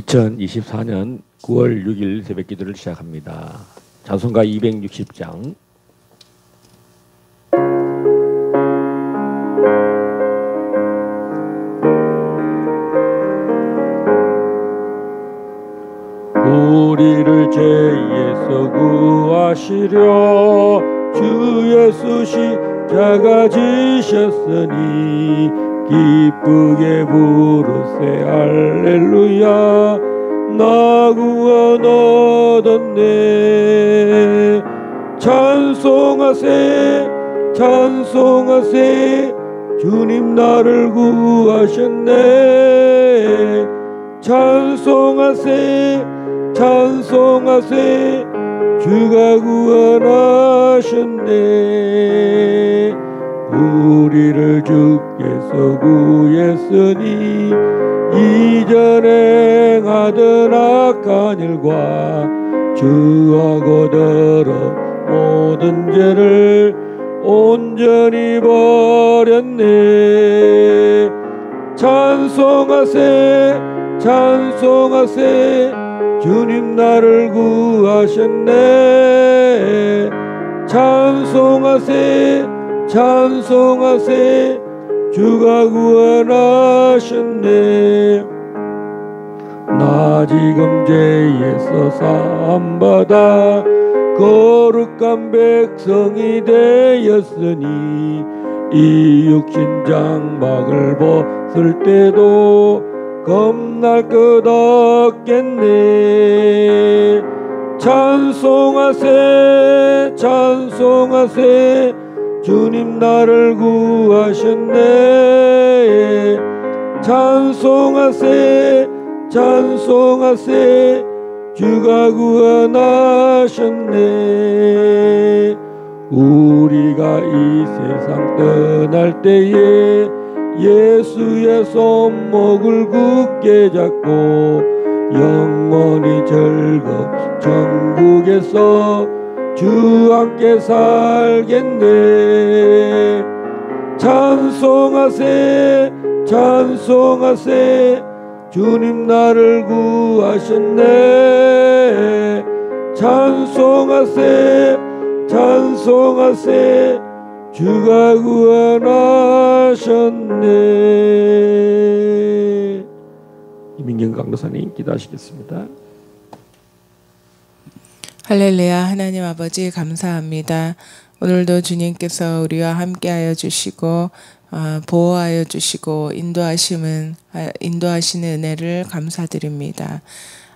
2024년 9월 6일 새벽 기도를 시작합니다. 찬송가 260장. 우리를 죄에서 구하시려 주 예수 십자가 지셨으니 기쁘게 부르세 할렐루야. 나 구원 얻었네. 찬송하세 찬송하세 주님 나를 구하셨네. 찬송하세 찬송하세 주가 구원하셨네. 우리를 주께서 구했으니 이전에 행하던 악한 일과 주하고 더러 모든 죄를 온전히 버렸네. 찬송하세 찬송하세 주님 나를 구하셨네. 찬송하세 찬송하세 주가 구원하셨네. 나 지금 죄에서 사함받아 거룩한 백성이 되었으니 이 육신 장막을 벗을 때도 겁날 것 없겠네. 찬송하세 찬송하세 주님 나를 구하셨네. 찬송하세 찬송하세 주가 구원하셨네. 우리가 이 세상 떠날 때에 예수의 손목을 굳게 잡고 영원히 즐거운 천국에서 주 함께 살겠네. 찬송하세 찬송하세 주님 나를 구하셨네. 찬송하세 찬송하세 주가 구원하셨네. 이민경 강도사님 기도하시겠습니다. 할렐루야. 하나님 아버지 감사합니다. 오늘도 주님께서 우리와 함께하여 주시고 보호하여 주시고 인도하시는 은혜를 감사드립니다.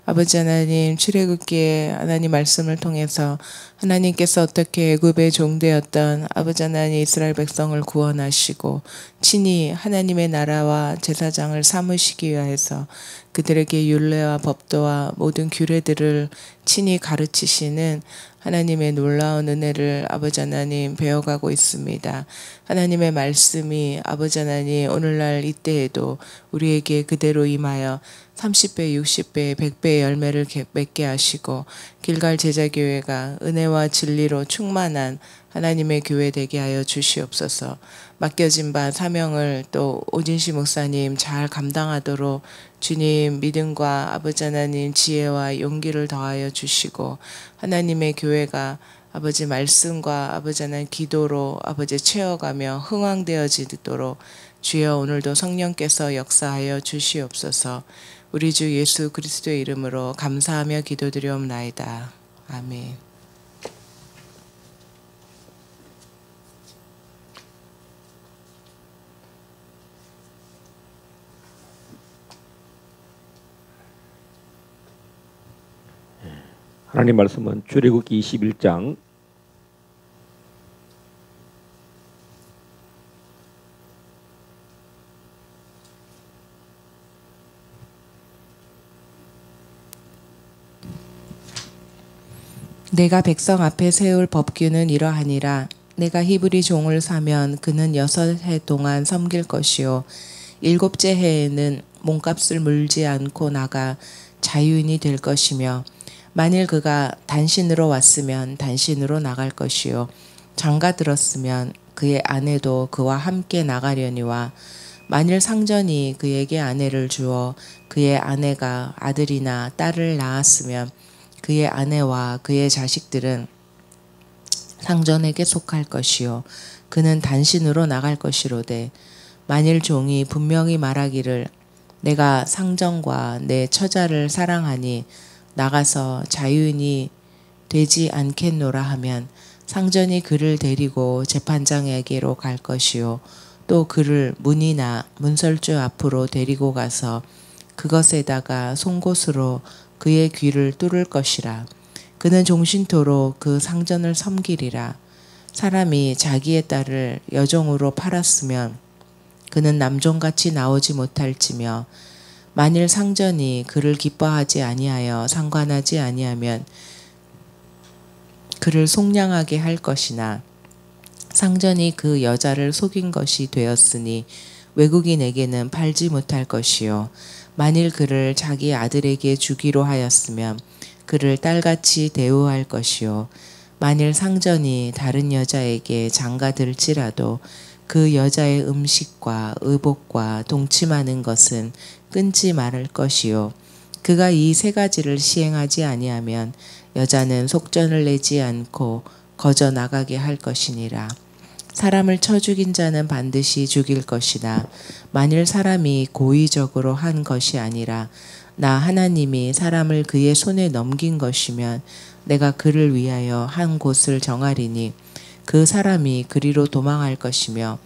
아버지 하나님, 출애굽기에 하나님 말씀을 통해서 하나님께서 어떻게 애굽의 종되었던 아버지 하나님 이스라엘 백성을 구원하시고 친히 하나님의 나라와 제사장을 삼으시기 위해서 그들에게 율례와 법도와 모든 규례들을 친히 가르치시는 하나님의 놀라운 은혜를 아버지 하나님 배워가고 있습니다. 하나님의 말씀이 아버지 하나님 오늘날 이때에도 우리에게 그대로 임하여 30배, 60배, 100배의 열매를 맺게 하시고 길갈 제자교회가 은혜와 진리로 충만한 하나님의 교회 되게 하여 주시옵소서. 맡겨진 바 사명을 또 오진시 목사님 잘 감당하도록 주님 믿음과 아버지 하나님 지혜와 용기를 더하여 주시고 하나님의 교회가 아버지 말씀과 아버지 하나님 기도로 아버지 채워가며 흥왕되어지도록 주여 오늘도 성령께서 역사하여 주시옵소서. 우리 주 예수 그리스도의 이름으로 감사하며 기도드리옵나이다. 아멘. 하나님 말씀은 출애굽기 21장 내가 백성 앞에 세울 법규는 이러하니라. 내가 히브리 종을 사면 그는 6해 동안 섬길 것이요 7째 해에는 몸값을 물지 않고 나가 자유인이 될 것이며 만일 그가 단신으로 왔으면 단신으로 나갈 것이요 장가 들었으면 그의 아내도 그와 함께 나가려니와 만일 상전이 그에게 아내를 주어 그의 아내가 아들이나 딸을 낳았으면 그의 아내와 그의 자식들은 상전에게 속할 것이요 그는 단신으로 나갈 것이로되 만일 종이 분명히 말하기를 내가 상전과 내 처자를 사랑하니 나가서 자유인이 되지 않겠노라 하면 상전이 그를 데리고 재판장에게로 갈 것이요 또 그를 문이나 문설주 앞으로 데리고 가서 그것에다가 송곳으로 그의 귀를 뚫을 것이라. 그는 종신토록 그 상전을 섬기리라. 사람이 자기의 딸을 여종으로 팔았으면 그는 남종같이 나오지 못할지며 만일 상전이 그를 기뻐하지 아니하여 상관하지 아니하면 그를 속량하게 할 것이나 상전이 그 여자를 속인 것이 되었으니 외국인에게는 팔지 못할 것이요 만일 그를 자기 아들에게 주기로 하였으면 그를 딸같이 대우할 것이요 만일 상전이 다른 여자에게 장가들지라도 그 여자의 음식과 의복과 동침하는 것은 끊지 말을 것이요 그가 이 세 가지를 시행하지 아니하면 여자는 속전을 내지 않고 거저 나가게 할 것이니라. 사람을 쳐 죽인 자는 반드시 죽일 것이나 만일 사람이 고의적으로 한 것이 아니라 나 하나님이 사람을 그의 손에 넘긴 것이면 내가 그를 위하여 한 곳을 정하리니 그 사람이 그리로 도망할 것이며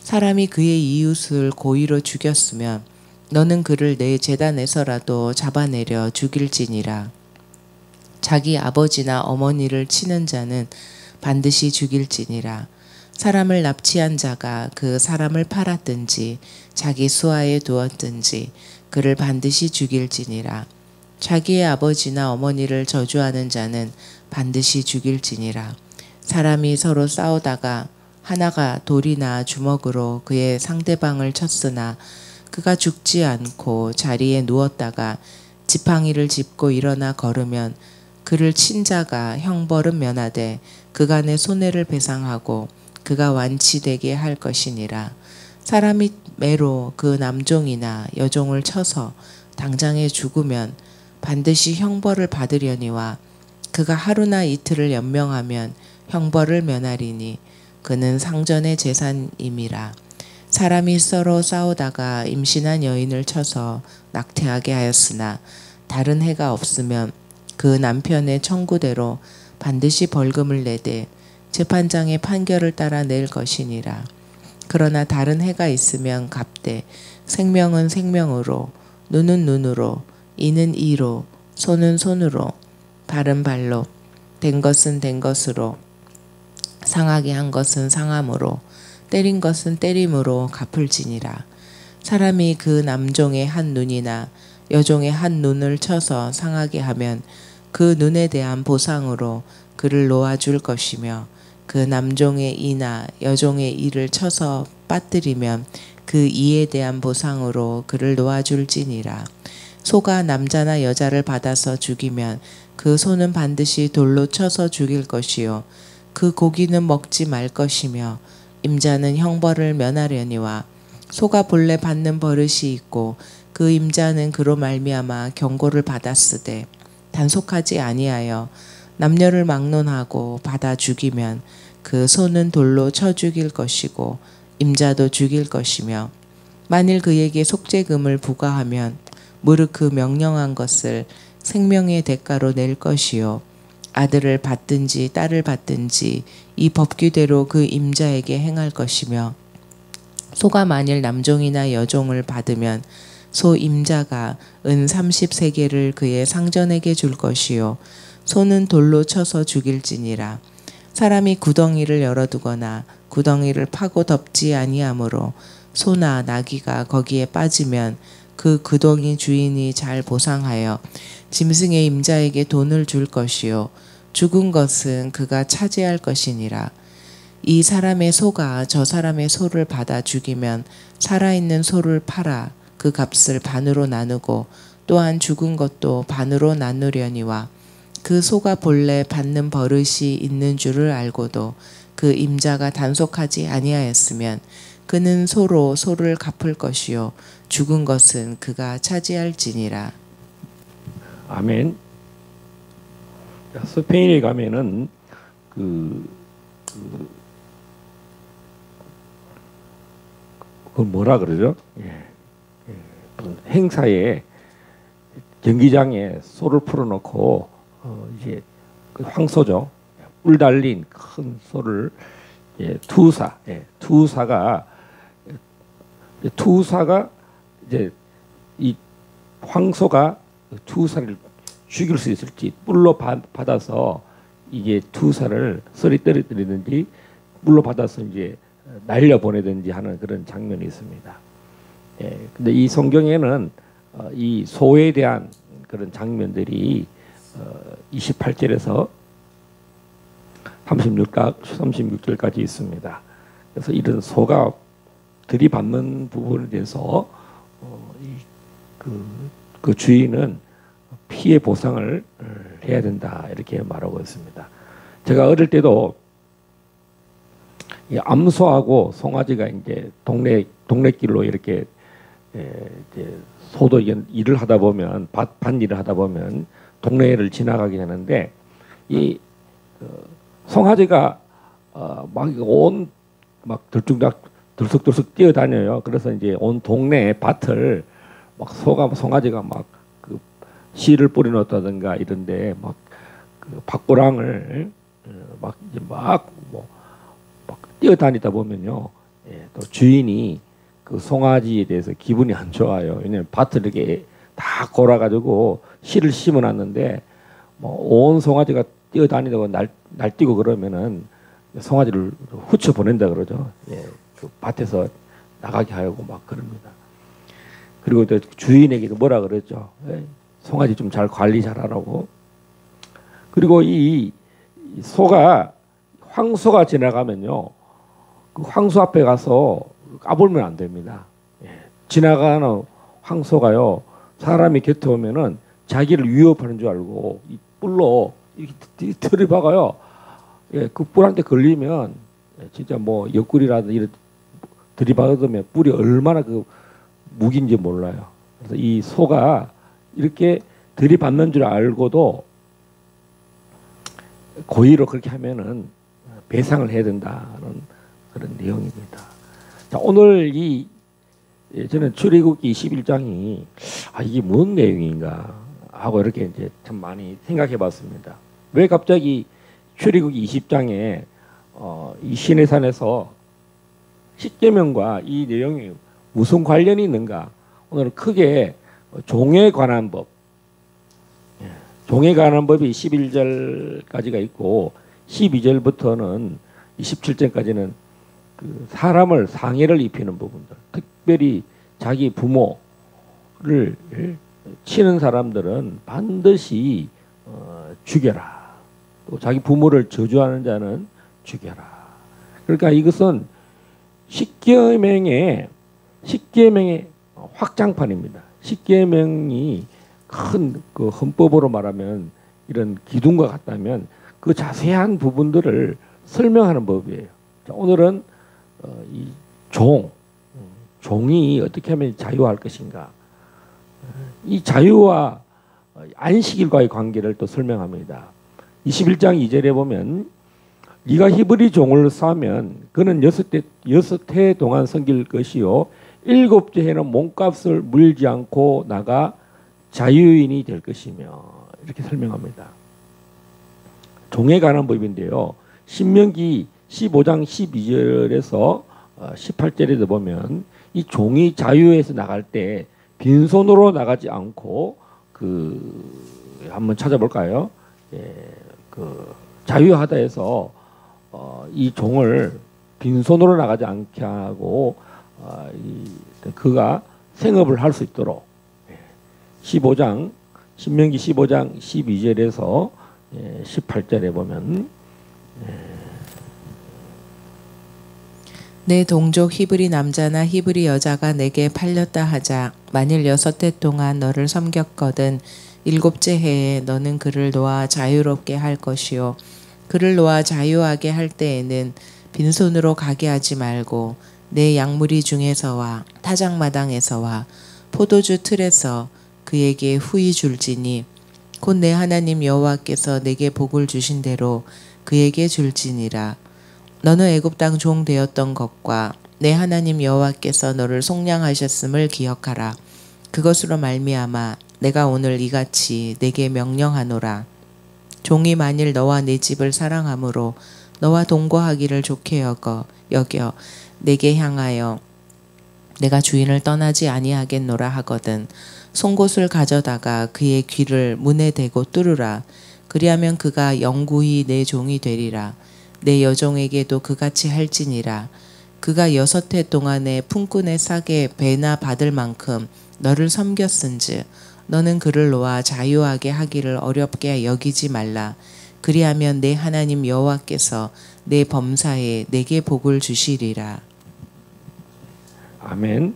사람이 그의 이웃을 고의로 죽였으면 너는 그를 내 제단에서라도 잡아내려 죽일지니라. 자기 아버지나 어머니를 치는 자는 반드시 죽일지니라. 사람을 납치한 자가 그 사람을 팔았든지 자기 수하에 두었든지 그를 반드시 죽일지니라. 자기의 아버지나 어머니를 저주하는 자는 반드시 죽일지니라. 사람이 서로 싸우다가 하나가 돌이나 주먹으로 그의 상대방을 쳤으나 그가 죽지 않고 자리에 누웠다가 지팡이를 짚고 일어나 걸으면 그를 친 자가 형벌은 면하되 그간의 손해를 배상하고 그가 완치되게 할 것이니라. 사람이 매로 그 남종이나 여종을 쳐서 당장에 죽으면 반드시 형벌을 받으려니와 그가 하루나 이틀을 연명하면 형벌을 면하리니 그는 상전의 재산임이라. 사람이 서로 싸우다가 임신한 여인을 쳐서 낙태하게 하였으나 다른 해가 없으면 그 남편의 청구대로 반드시 벌금을 내되 재판장의 판결을 따라 낼 것이니라. 그러나 다른 해가 있으면 갚되 생명은 생명으로 눈은 눈으로 이는 이로 손은 손으로 발은 발로 된 것은 된 것으로 상하게 한 것은 상함으로 때린 것은 때림으로 갚을지니라. 사람이 그 남종의 한 눈이나 여종의 한 눈을 쳐서 상하게 하면 그 눈에 대한 보상으로 그를 놓아줄 것이며 그 남종의 이나 여종의 이를 쳐서 빠뜨리면 그 이에 대한 보상으로 그를 놓아줄지니라. 소가 남자나 여자를 받아서 죽이면 그 소는 반드시 돌로 쳐서 죽일 것이요 그 고기는 먹지 말 것이며 임자는 형벌을 면하려니와 소가 본래 받는 버릇이 있고 그 임자는 그로 말미암아 경고를 받았으되 단속하지 아니하여 남녀를 막론하고 받아 죽이면 그 소는 돌로 쳐 죽일 것이고 임자도 죽일 것이며 만일 그에게 속죄금을 부과하면 무릇 그 명령한 것을 생명의 대가로 낼 것이요 아들을 받든지 딸을 받든지 이 법규대로 그 임자에게 행할 것이며 소가 만일 남종이나 여종을 받으면 소 임자가 은 30세겔을 그의 상전에게 줄 것이요 소는 돌로 쳐서 죽일지니라. 사람이 구덩이를 열어두거나 구덩이를 파고 덮지 아니하므로 소나 나귀가 거기에 빠지면 그 구덩이 주인이 잘 보상하여 짐승의 임자에게 돈을 줄 것이요 죽은 것은 그가 차지할 것이니라. 이 사람의 소가 저 사람의 소를 받아 죽이면 살아있는 소를 팔아 그 값을 반으로 나누고 또한 죽은 것도 반으로 나누려니와 그 소가 본래 받는 버릇이 있는 줄을 알고도 그 임자가 단속하지 아니하였으면 그는 소로 소를 갚을 것이요 죽은 것은 그가 차지할지니라. 아멘. 스페인에 가면은 그걸 뭐라 그러죠? 행사에 경기장에 소를 풀어놓고 이제 그 황소죠. 뿔 달린 큰 소를 투사가 이제 이 황소가 투사를 죽일 수 있을지 뿔로 받아서 이게 투사를 썰이 떨어뜨리든지 뿔로 받아서 이제 날려 보내든지 하는 그런 장면이 있습니다. 근데 이 성경에는 이 소에 대한 그런 장면들이 28절에서 36절까지 있습니다. 그래서 이런 소가 들이받는 부분에 대해서 그 주인은 피해 보상을 해야 된다 이렇게 말하고 있습니다. 제가 어릴 때도 이 암소하고 송아지가 이제 동네길로 이렇게 이제 소도 일을 하다 보면 밭 일을 하다 보면 동네를 지나가게 되는데 이 송아지가 막 들썩들썩 뛰어다녀요. 그래서 이제 온 동네 밭을 막 송아지가 막 그 씨를 뿌려놓다든가 이런데 막 그 밭고랑을 막 뛰어다니다 보면요, 또 주인이 그 송아지에 대해서 기분이 안 좋아요. 왜냐면 밭을 이렇게 다 골아가지고 씨를 심어놨는데 뭐 온 송아지가 뛰어다니다가 날뛰고 그러면은 송아지를 후쳐 보낸다 그러죠. 그 밭에서 나가게 하고 막 그럽니다. 그리고 또 주인에게도 뭐라 그랬죠. 송아지 좀 잘 관리 잘하라고. 그리고 이 소가 황소가 지나가면요, 그 황소 앞에 가서 까불면 안 됩니다. 지나가는 황소가요, 사람이 곁에 오면은 자기를 위협하는 줄 알고 이 뿔로 이렇게 들이박아요. 그 뿔한테 걸리면 진짜 뭐 옆구리라든지 이런 들이박으면 뿔이 얼마나 그 무기인지 몰라요. 그래서 이 소가 이렇게 들이받는 줄 알고도 고의로 그렇게 하면은 배상을 해야 된다는 그런 내용입니다. 자, 오늘 저는 출애굽기 21장이 이게 뭔 내용인가 하고 이렇게 이제 참 많이 생각해봤습니다. 왜 갑자기 출애굽기 20장에 이 시내산에서 십계명과 이 내용이 무슨 관련이 있는가? 오늘은 크게 종에 관한 법, 종에 관한 법이 11절까지가 있고 12절부터는 27절까지는 그 사람을 상해를 입히는 부분들, 특별히 자기 부모를 치는 사람들은 반드시 죽여라. 또 자기 부모를 저주하는 자는 죽여라. 그러니까 이것은 십계명의 확장판입니다. 십계명이 큰 그 헌법으로 말하면 이런 기둥과 같다면 그 자세한 부분들을 설명하는 법이에요. 자, 오늘은 이 종이 어떻게 하면 자유할 것인가, 이 자유와 안식일과의 관계를 또 설명합니다. 21장 2절에 보면 네가 히브리 종을 사면 그는 6해 동안 섬길 것이요 7째 해는 몸값을 물지 않고 나가 자유인이 될 것이며, 이렇게 설명합니다. 종에 관한 법인데요, 신명기 15장 12절에서 18절에도 보면 이 종이 자유에서 나갈 때 빈손으로 나가지 않고 한번 찾아볼까요? 그 자유하다에서 이 종을 빈손으로 나가지 않게 하고 그가 생업을 할 수 있도록 신명기 15장 12절에서 18절에 보면 내 동족 히브리 남자나 히브리 여자가 내게 팔렸다 하자. 만일 6해 동안 너를 섬겼거든 7째 해에 너는 그를 놓아 자유롭게 할 것이요 그를 놓아 자유하게 할 때에는 빈손으로 가게 하지 말고 내 양무리 중에서와 타작마당에서와 포도주 틀에서 그에게 후히 줄지니 곧 내 하나님 여호와께서 내게 복을 주신 대로 그에게 줄지니라. 너는 애굽 땅 종 되었던 것과 내 하나님 여호와께서 너를 속량하셨음을 기억하라. 그것으로 말미암아 내가 오늘 이같이 내게 명령하노라. 종이 만일 너와 내 집을 사랑함으로 너와 동거하기를 좋게 여겨 내게 향하여 내가 주인을 떠나지 아니하겠노라 하거든 송곳을 가져다가 그의 귀를 문에 대고 뚫으라. 그리하면 그가 영구히 내 종이 되리라. 내 여종에게도 그같이 할지니라. 그가 6해 동안에 품꾼의 싸게 배나 받을 만큼 너를 섬겼은즉 너는 그를 놓아 자유하게 하기를 어렵게 여기지 말라. 그리하면 내 하나님 여호와께서 내 범사에 내게 복을 주시리라. 아멘.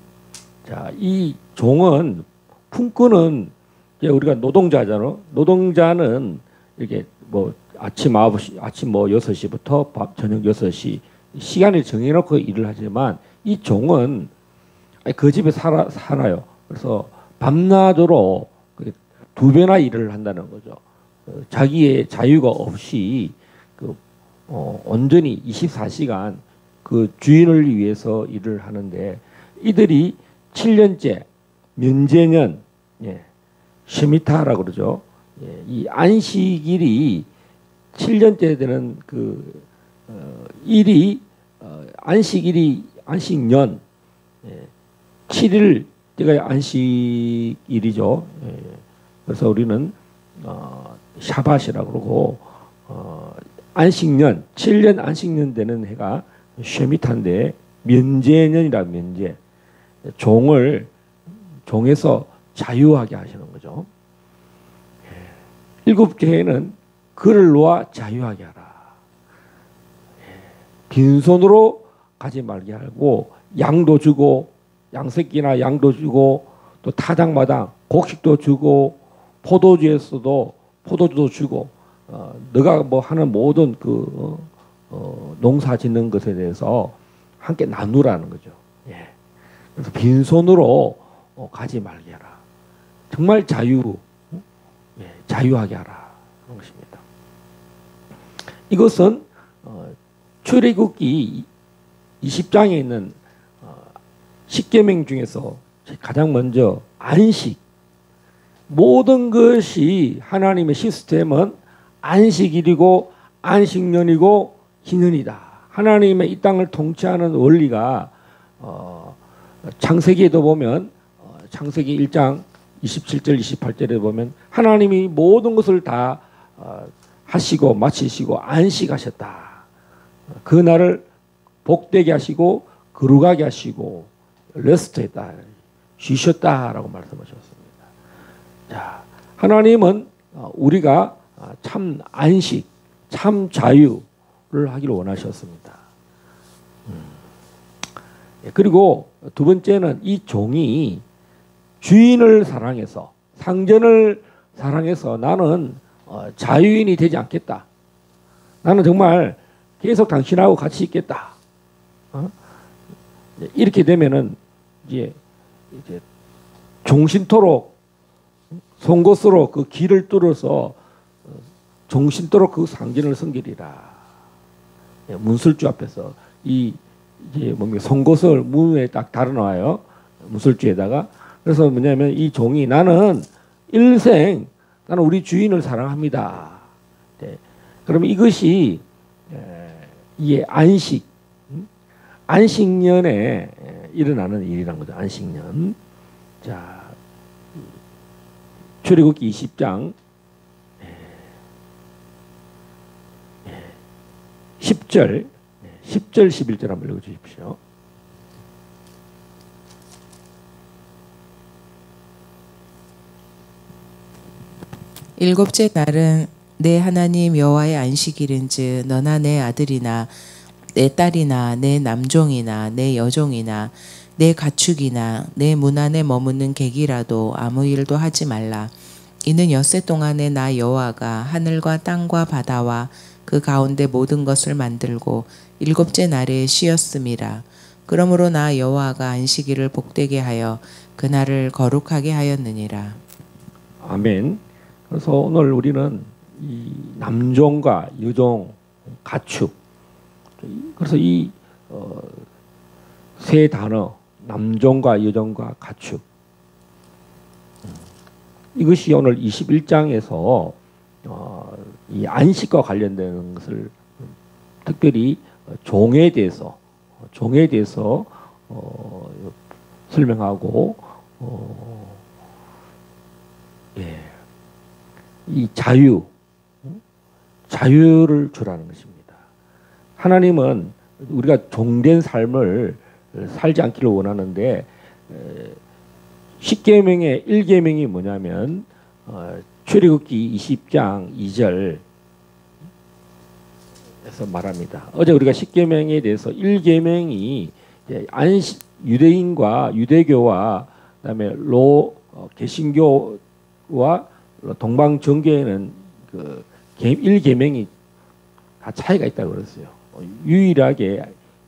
자, 이 종은 품꾼은 이제 우리가 노동자잖아. 노동자는 이렇게 뭐 아침 6시부터 저녁 6시 시간을 정해놓고 일을 하지만 이 종은 그 집에 살아요. 그래서 밤낮으로 2배나 일을 한다는 거죠. 자기의 자유가 없이 온전히 24시간 그 주인을 위해서 일을 하는데 이들이 7년째 면제년 쉐미타라고 그러죠. 이 안식일이 7년째 되는 그 일이 안식년 7일째가 안식일이죠. 그래서 우리는 샤밧이라고 그러고 안식년 7년 안식년 되는 해가 쉐미타인데 면제년이라 면제 종에서 자유하게 하시는 거죠. 7째 해는 그를 놓아 자유하게 하라. 빈손으로 가지 말게 하고 양도 주고 양새끼나 양도 주고 또 타작마당 곡식도 주고 포도주에서도 포도주도 주고 너가 뭐 하는 모든 그 농사 짓는 것에 대해서 함께 나누라는 거죠. 그래서 빈손으로 가지 말게 하라. 정말 자유하게 하라 하는 것입니다. 이것은 출애굽기 20장에 있는 10계명 중에서 가장 먼저 안식, 모든 것이 하나님의 시스템은 안식일이고 안식년이고 기년이다. 하나님의 이 땅을 통치하는 원리가 창세기에도 보면 창세기 1장 27절 28절에 보면 하나님이 모든 것을 다 하시고 마치시고 안식하셨다. 그 날을 복되게 하시고 거룩하게 하시고 레스트했다. 쉬셨다라고 말씀하셨습니다. 자, 하나님은 우리가 참 안식, 참 자유를 하기를 원하셨습니다. 그리고 두 번째는 이 종이 주인을 사랑해서 상전을 사랑해서 나는 자유인이 되지 않겠다. 나는 정말 계속 당신하고 같이 있겠다. 이렇게 되면은 이제 종신토록 송곳으로 그 길을 뚫어서 종신토록 그 상전을 섬기리라. 문술주 앞에서 이제 뭡니까 송곳을 문에 딱 달아놔요. 문술주에다가. 그래서 뭐냐면 이 종이 나는 일생 나는 우리 주인을 사랑합니다. 그러면 이것이 이게 안식년에 일어나는 일이란 거죠. 안식년. 자, 출애굽기 20장 10절 11절 한번 읽어주십시오. 일곱째 날은 내 하나님 여호와의 안식일인즉 너나 내 아들이나 내 딸이나 내 남종이나 내 여종이나 내 가축이나 내 문 안에 머무는 객이라도 아무 일도 하지 말라. 이는 엿새 동안에 나 여호와가 하늘과 땅과 바다와 그 가운데 모든 것을 만들고 일곱째 날에 쉬었음이라. 그러므로 나 여호와가 안식일을 복되게 하여 그날을 거룩하게 하였느니라. 아멘. 그래서 오늘 우리는 이 남종과 여종, 가축, 그래서 이 세 단어, 남종과 여종과 가축, 이것이 오늘 21장에서 이 안식과 관련되는 것을 특별히 종에 대해서 설명하고 이 자유를 주라는 것입니다. 하나님은 우리가 종된 삶을 살지 않기를 원하는데, 10계명의 1계명이 뭐냐면 출애굽기 20장 2절에서 말합니다. 어제 우리가 10계명에 대해서 1계명이 유대인과 유대교와 그다음에 개신교와 동방정교에는 그 1계명이 다 차이가 있다고 그랬어요. 유일하게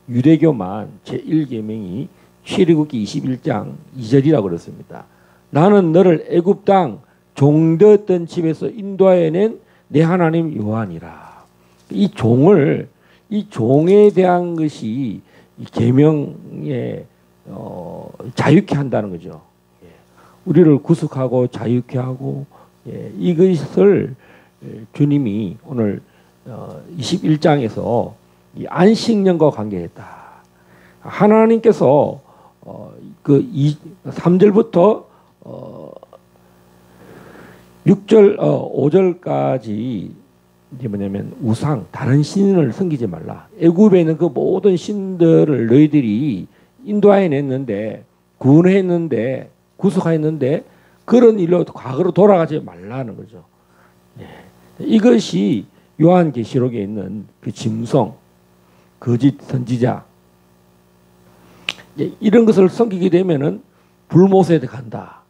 유대교만 제1계명이 출애굽기 21장 2절이라고 그랬습니다. 나는 너를 애굽 땅 종되었던 집에서 인도하여낸 내 하나님 여호와니라. 이 종에 대한 것이 이 계명에 자유케 한다는 거죠. 우리를 구속하고 자유케 하고, 이것을 주님이 오늘 21장에서 이 안식년과 관계했다. 하나님께서 그 3절부터 6절 5절까지 이제 뭐냐면 우상 다른 신을 섬기지 말라. 애굽에 있는 그 모든 신들을 너희들이 인도해냈는데, 구원했는데, 구속했는데 그런 일로 과거로 돌아가지 말라는 거죠. 이것이 요한계시록에 있는 그 짐승, 거짓 선지자, 이런 것을 섬기게 되면은 불못에 간다.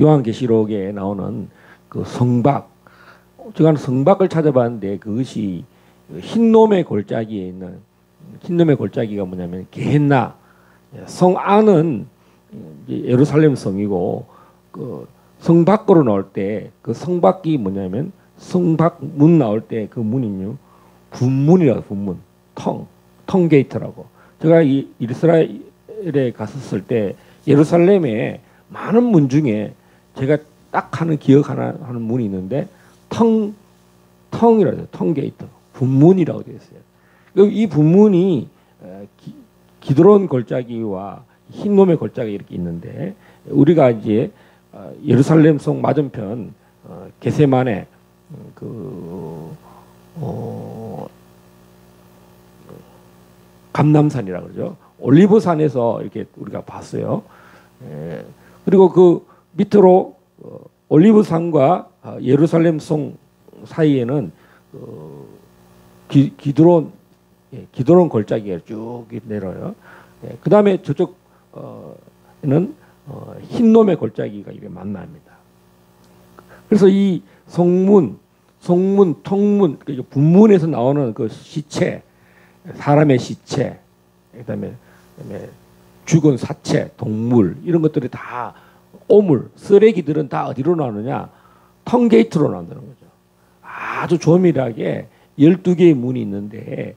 요한계시록에 나오는 그 성박, 제가 성박을 찾아봤는데 그것이 흰놈의 골짜기에 있는, 흰놈의 골짜기가 뭐냐면 게헨나, 성 안은 예루살렘 성이고 그 성 밖으로 나올 때 그 성 밖이 뭐냐면 성밖 문 나올 때 그 문이요 분문이라고, 분문, 텅 게이트라고. 제가 이 이스라엘에 갔었을 때 예루살렘에 많은 문 중에 제가 딱 기억하는 문이 있는데 텅이라고 해요. 텅 게이트, 분문이라고 되어 있어요. 이 분문이 기드론 골짜기와 흰놈의 골짜기 이렇게 있는데, 우리가 이제 예루살렘 성 맞은편 게세마네 감람산이라고 그러죠. 올리브산에서 이렇게 우리가 봤어요. 그리고 그 밑으로 올리브산과 예루살렘 성 사이에는 기드론 골짜기가 쭉 내려요. 그 다음에 저쪽에는 흰놈의 골짜기가 이렇게 만납니다. 그래서 이 성문, 텅문, 분문에서 나오는 그 시체, 사람의 시체, 그다음에 죽은 사체, 동물, 이런 것들이 다 오물, 쓰레기들은 다 어디로 나오느냐? 텅게이트로 나온다는 거죠. 아주 조밀하게 12개의 문이 있는데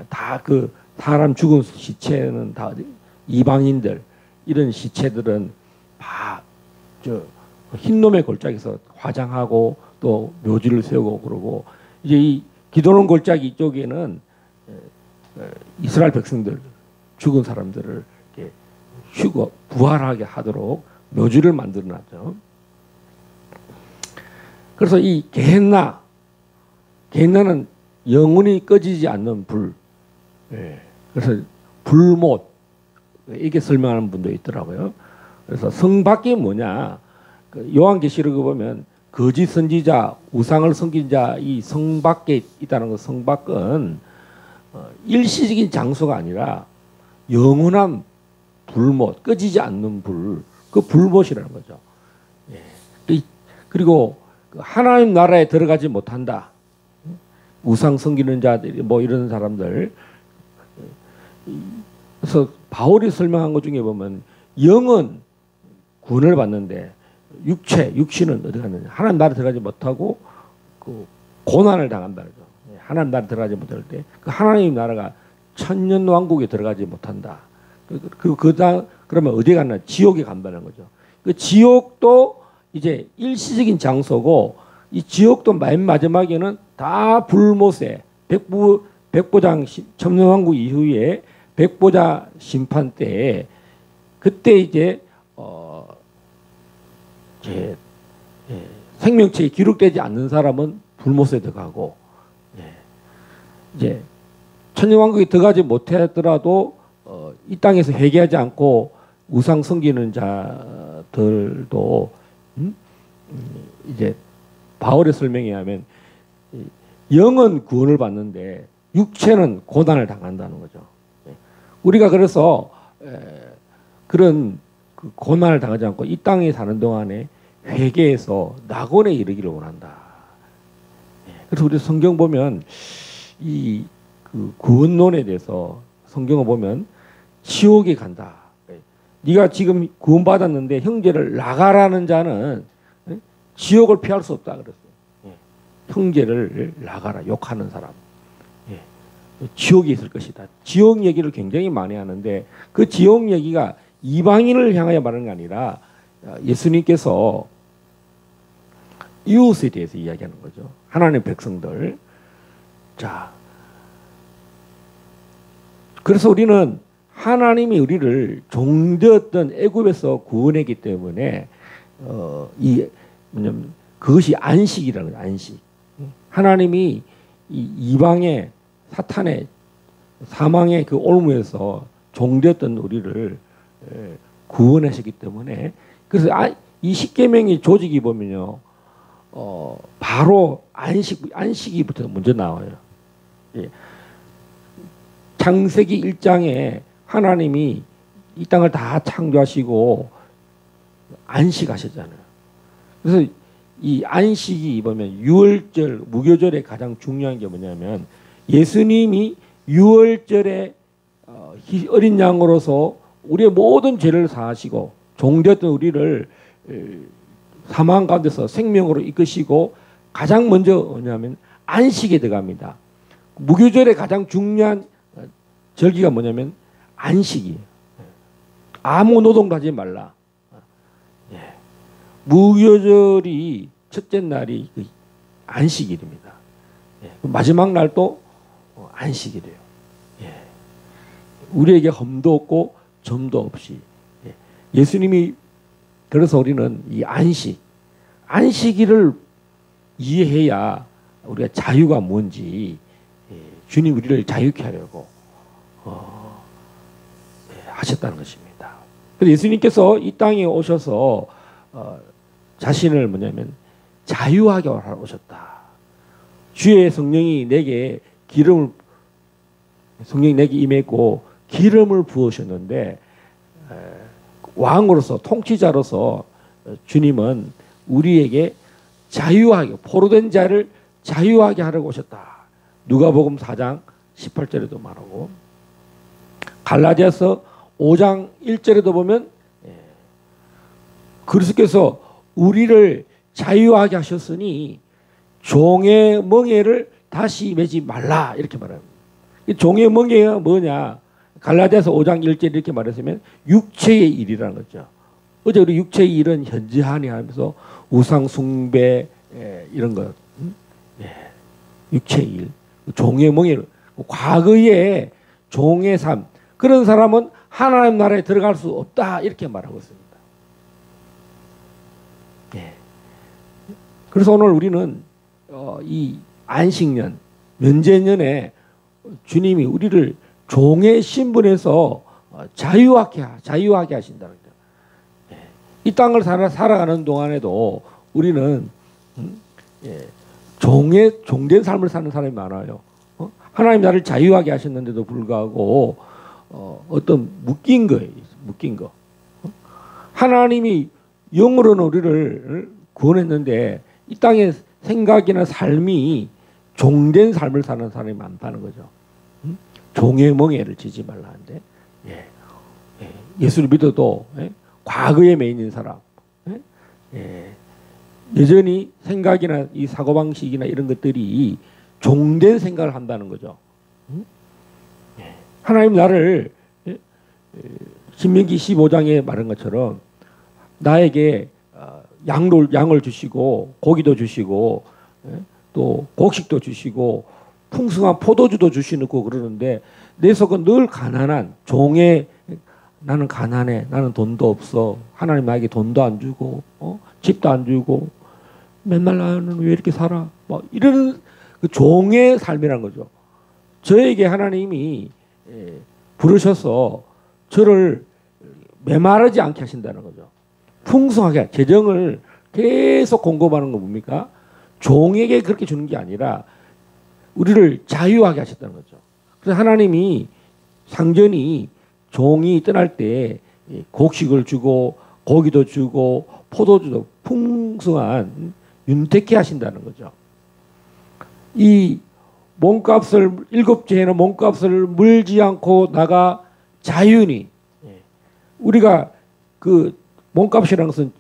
다 그 사람 죽은 시체는 다 이방인들, 이런 시체들은 다 흰놈의 골짜기에서 화장하고 또 묘지를 세우고 그러고, 이제 이 기드론 골짜기 쪽에는 이스라엘 백성들, 죽은 사람들을 이렇게 휴거 부활하게 하도록 묘지를 만들어놨죠. 그래서 이 게헨나는 영원히 꺼지지 않는 불, 그래서 불못, 이게 설명하는 분도 있더라고요. 그래서 성밖이 뭐냐? 요한계시록에 보면 거짓 선지자, 우상을 섬긴 자, 이 성밖에 있다는 거. 성밖은 일시적인 장소가 아니라 영원한 불못, 꺼지지 않는 불, 그 불못이라는 거죠. 그리고 하나님 나라에 들어가지 못한다. 우상 섬기는 자들, 뭐 이런 사람들, 그래서 바울이 설명한 것 중에 보면 영은 구원을 받는데 육신은 어디 갔느냐. 하나님 나라에 들어가지 못하고 그 고난을 당한다. 그러죠. 하나님 나라에 들어가지 못할 때 그 하나님 나라가 천년 왕국에 들어가지 못한다. 그러면 어디 갔나? 지옥에 간다는 거죠. 그 지옥도 이제 일시적인 장소고 이 지옥도 맨 마지막에는 다 불못에 백보장 천년왕국 이후에 백보자 심판 때에 그때 이제 생명체에 기록되지 않는 사람은 불못에 들어가고 이제 천년왕국에 들어가지 못했더라도 이 땅에서 회개하지 않고 우상 섬기는 자들도 이제 바울의 설명에 하면 영은 구원을 받는데 육체는 고난을 당한다는 거죠. 우리가 그래서 그런 그 고난을 당하지 않고 이 땅에 사는 동안에 회개해서 낙원에 이르기를 원한다. 그래서 우리 성경 보면 이 그 구원론에 대해서 성경을 보면 지옥에 간다. 네가 지금 구원받았는데 형제를 나가라는 자는 지옥을 피할 수 없다 그랬어요. 형제를 나가라 욕하는 사람. 지옥이 있을 것이다. 지옥 얘기를 굉장히 많이 하는데 그 지옥 얘기가 이방인을 향하여 말하는 게 아니라 예수님께서 이웃에 대해서 이야기하는 거죠. 하나님의 백성들. 자, 그래서 우리는 하나님이 우리를 종되었던 애굽에서 구원했기 때문에 그것이 안식이라는 거예요. 안식. 하나님이 이 이방의 사탄의 사망의 그 올무에서 종되었던 우리를 구원하셨기 때문에 그래서 이 십계명의 조직이 보면요. 바로 안식이부터 먼저 나와요. 창세기 1장에 하나님이 이 땅을 다 창조하시고 안식하셨잖아요. 그래서 이 안식이 보면 유월절, 무교절에 가장 중요한 게 뭐냐면 예수님이 유월절에 어린 양으로서 우리의 모든 죄를 사하시고 종되었던 우리를 사망 가운데서 생명으로 이끄시고 가장 먼저 뭐냐면 안식에 들어갑니다. 무교절에 가장 중요한 절기가 뭐냐면 안식이에요. 아무 노동도 하지 말라. 무교절이 첫째 날이 안식일입니다. 마지막 날도 안식일이에요. 우리에게 험도 없고 점도 없이 예수님이 그래서 우리는 이 안식일을 이해해야 우리가 자유가 뭔지 주님 우리를 자유케 하려고 하셨다는 것입니다. 그래서 예수님께서 이 땅에 오셔서 자신을 뭐냐면 자유하게 오셨다. 주의 성령이 내게 임했고 기름을 부으셨는데 왕으로서 통치자로서 주님은 우리에게 자유하게 포로된 자를 자유하게 하려고 오셨다. 누가복음 4장 18절에도 말하고 갈라디아서 5장 1절에도 보면 그리스도께서 우리를 자유하게 하셨으니 종의 멍에를 다시 매지 말라 이렇게 말합니다. 종의 멍에가 뭐냐? 갈라디아서 5장 1절 이렇게 말했으면 육체의 일이라는 거죠. 어제 우리 육체의 일은 현저하니 하면서 우상 숭배 이런 것, 육체의 일, 종의 멍에를 과거의 종의 삶 그런 사람은 하나님 나라에 들어갈 수 없다 이렇게 말하고 있습니다. 그래서 오늘 우리는 이 안식년, 면제년에 주님이 우리를 종의 신분에서 자유하게 하신다는 거죠. 이 땅을 살아가는 동안에도 우리는 종된 삶을 사는 사람이 많아요. 하나님 나를 자유하게 하셨는데도 불구하고 어떤 묶인 거. 하나님이 영으로는 우리를 구원했는데 이 땅의 생각이나 삶이 종된 삶을 사는 사람이 많다는 거죠. 종의 멍에를 지지 말라 하는데 예. 예. 예수를 믿어도 예? 과거에 매 있는 사람, 예? 예. 여전히 생각이나 이 사고방식이나 이런 것들이 종된 생각을 한다는 거죠. 예. 하나님 나를 예? 신명기 15장에 말한 것처럼 나에게 양을 주시고 고기도 주시고 예? 또 곡식도 주시고 풍성한 포도주도 주시고 그러는데 내 속은 늘 가난한 종의 나는 가난해. 나는 돈도 없어. 하나님 나에게 돈도 안 주고 집도 안 주고 맨날 나는 왜 이렇게 살아? 뭐 이런 그 종의 삶이란 거죠. 저에게 하나님이 부르셔서 저를 메마르지 않게 하신다는 거죠. 풍성하게 재정을 계속 공급하는 거 뭡니까? 종에게 그렇게 주는 게 아니라 우리를 자유하게 하셨다는 거죠. 그래서 하나님이 상전이 종이 떠날 때 곡식을 주고 고기도 주고 포도주도 풍성한 윤택해 하신다는 거죠. 이 몸값을 일곱째 해는 몸값을 물지 않고 나가 자유니 우리가 그 몸값이라는 것은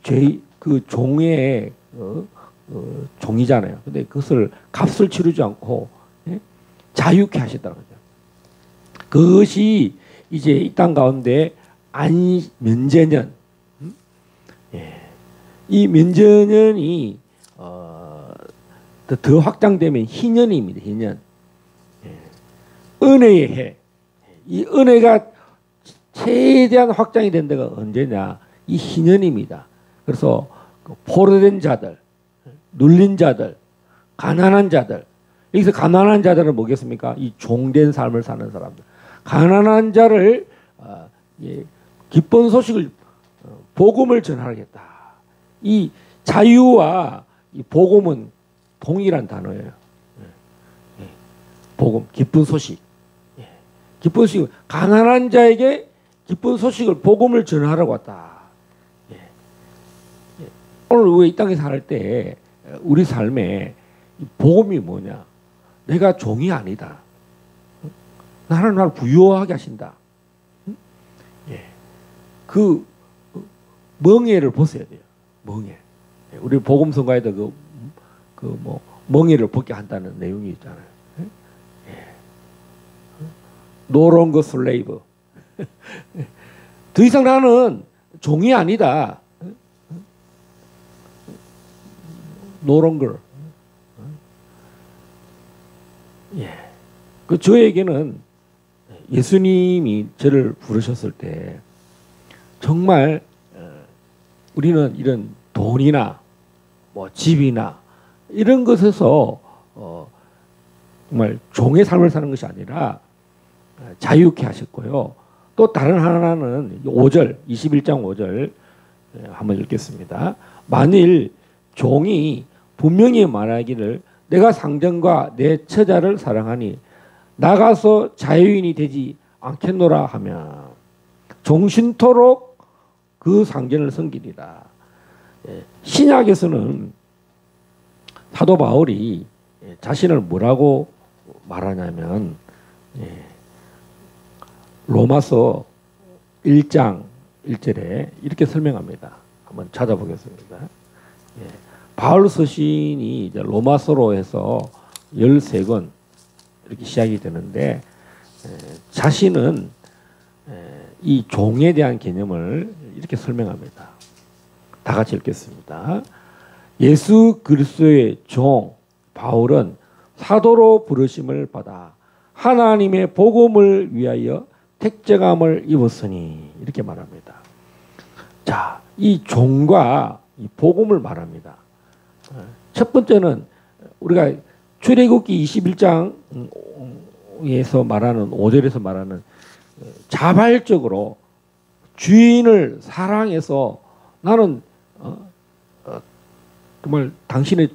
그 종의 종이잖아요. 근데 그것을 값을 치르지 않고 자유케 하셨다는 거죠. 그것이 이제 이 땅 가운데 면제년, 이 면제년이 더 확장되면 희년입니다. 희년. 은혜의 해. 이 은혜가 최대한 확장이 된 데가 언제냐? 이 희년입니다. 그래서 포로된 자들, 눌린 자들, 가난한 자들. 여기서 가난한 자들은 뭐겠습니까? 이 종된 삶을 사는 사람들. 가난한 자를 기쁜 소식을 복음을 전하겠다. 이 자유와 이 복음은 동일한 단어예요. 복음, 기쁜 소식. 기쁜 소식, 가난한 자에게 기쁜 소식을 복음을 전하러 왔다. 오늘 우리 이 땅에 살 때 우리 삶에 복음이 뭐냐? 내가 종이 아니다. 하나님 나를 부유하게 하신다. 그 멍에를 벗어야 돼요. 멍에. 우리 복음성가에도 뭐 멍에를 벗게 한다는 내용이 있잖아요. No longer slave. 더 이상 나는 종이 아니다. No longer. 그 저에게는 예수님이 저를 부르셨을 때 정말 우리는 이런 돈이나 뭐 집이나 이런 것에서 정말 종의 삶을 사는 것이 아니라 자유케 하셨고요. 또 다른 하나는 5절, 21장 5절 한번 읽겠습니다. 만일 종이 분명히 말하기를 내가 상전과 내 처자를 사랑하니 나가서 자유인이 되지 않겠노라 하면 종신토록 그 상전을 섬기리라. 신약에서는 사도 바울이 자신을 뭐라고 말하냐면 로마서 1장 1절에 이렇게 설명합니다. 한번 찾아보겠습니다. 바울 서신이 이제 로마서로 해서 13권 이렇게 시작이 되는데 자신은 이 종에 대한 개념을 이렇게 설명합니다. 다 같이 읽겠습니다. 예수 그리스도의 종 바울은 사도로 부르심을 받아 하나님의 복음을 위하여 택정함을 입었으니 이렇게 말합니다. 자, 이 종과 이 복음을 말합니다. 첫 번째는 우리가 출애굽기 21장에서 말하는 5절에서 말하는 자발적으로 주인을 사랑해서 나는 정말 당신을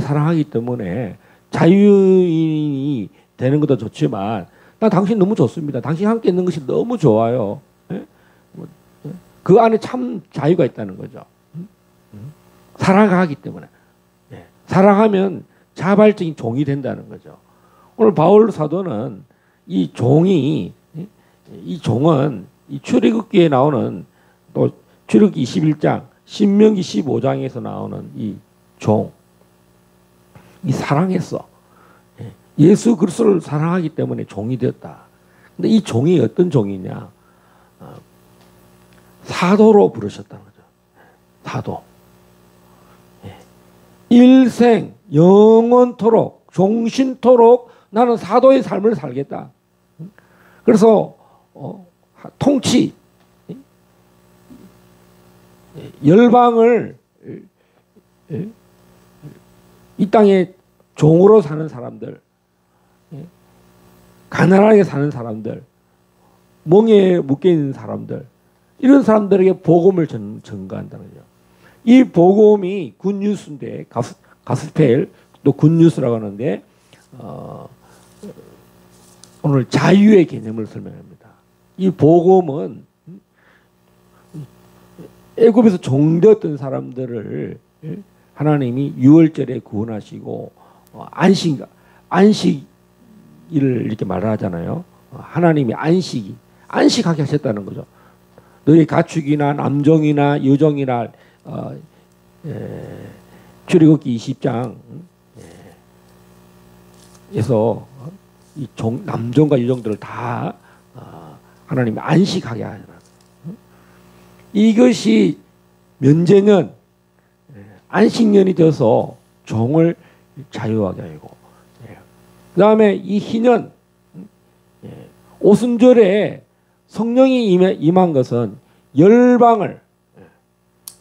사랑하기 때문에 자유인이 되는 것도 좋지만 난 당신 너무 좋습니다. 당신 함께 있는 것이 너무 좋아요. 그 안에 참 자유가 있다는 거죠. 사랑하기 때문에. 사랑하면 자발적인 종이 된다는 거죠. 오늘 바울 사도는 이 종이 이 종은 이 출애굽기에 나오는 또 출애굽기 21장, 신명기 15장에서 나오는 이 종, 이 사랑했어. 예수 그리스도를 사랑하기 때문에 종이 되었다. 근데 이 종이 어떤 종이냐? 사도로 부르셨다는 거죠. 사도. 일생 영원토록 종신토록 나는 사도의 삶을 살겠다. 그래서 통치 열방을 이 땅에 종으로 사는 사람들, 가난하게 사는 사람들, 멍에 묶여 있는 사람들, 이런 사람들에게 복음을 전가한다는 거죠. 이 복음이 굿뉴스인데, 가스펠 또 굿뉴스라고 하는데 오늘 자유의 개념을 설명합니다. 이 복음은 애굽에서 종되었던 사람들을 하나님이 유월절에 구원하시고 안식일을 이렇게 말하잖아요. 하나님이 안식하게 하셨다는 거죠. 너희 가축이나 남종이나 여종이나 출애굽기 20장에서 이 남종과 여종들을 다 하나님이 안식하게 하잖아요. 이것이 면제년, 안식년이 되어서 종을 자유하게 하고, 그 다음에 이 희년, 오순절에 성령이 임한 것은 열방을,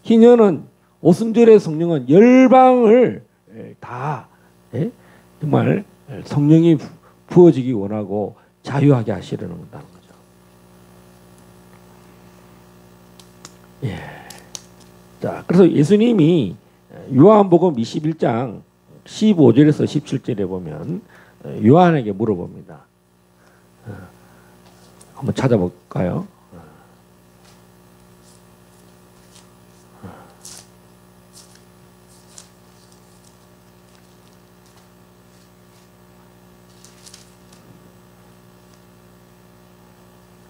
희년은 오순절의 성령은 열방을 다 정말 성령이 부어지기 원하고 자유하게 하시려는 거죠. 자, 그래서 예수님이 요한복음 21장 15절에서 17절에 보면 요한에게 물어봅니다. 한번 찾아볼까요?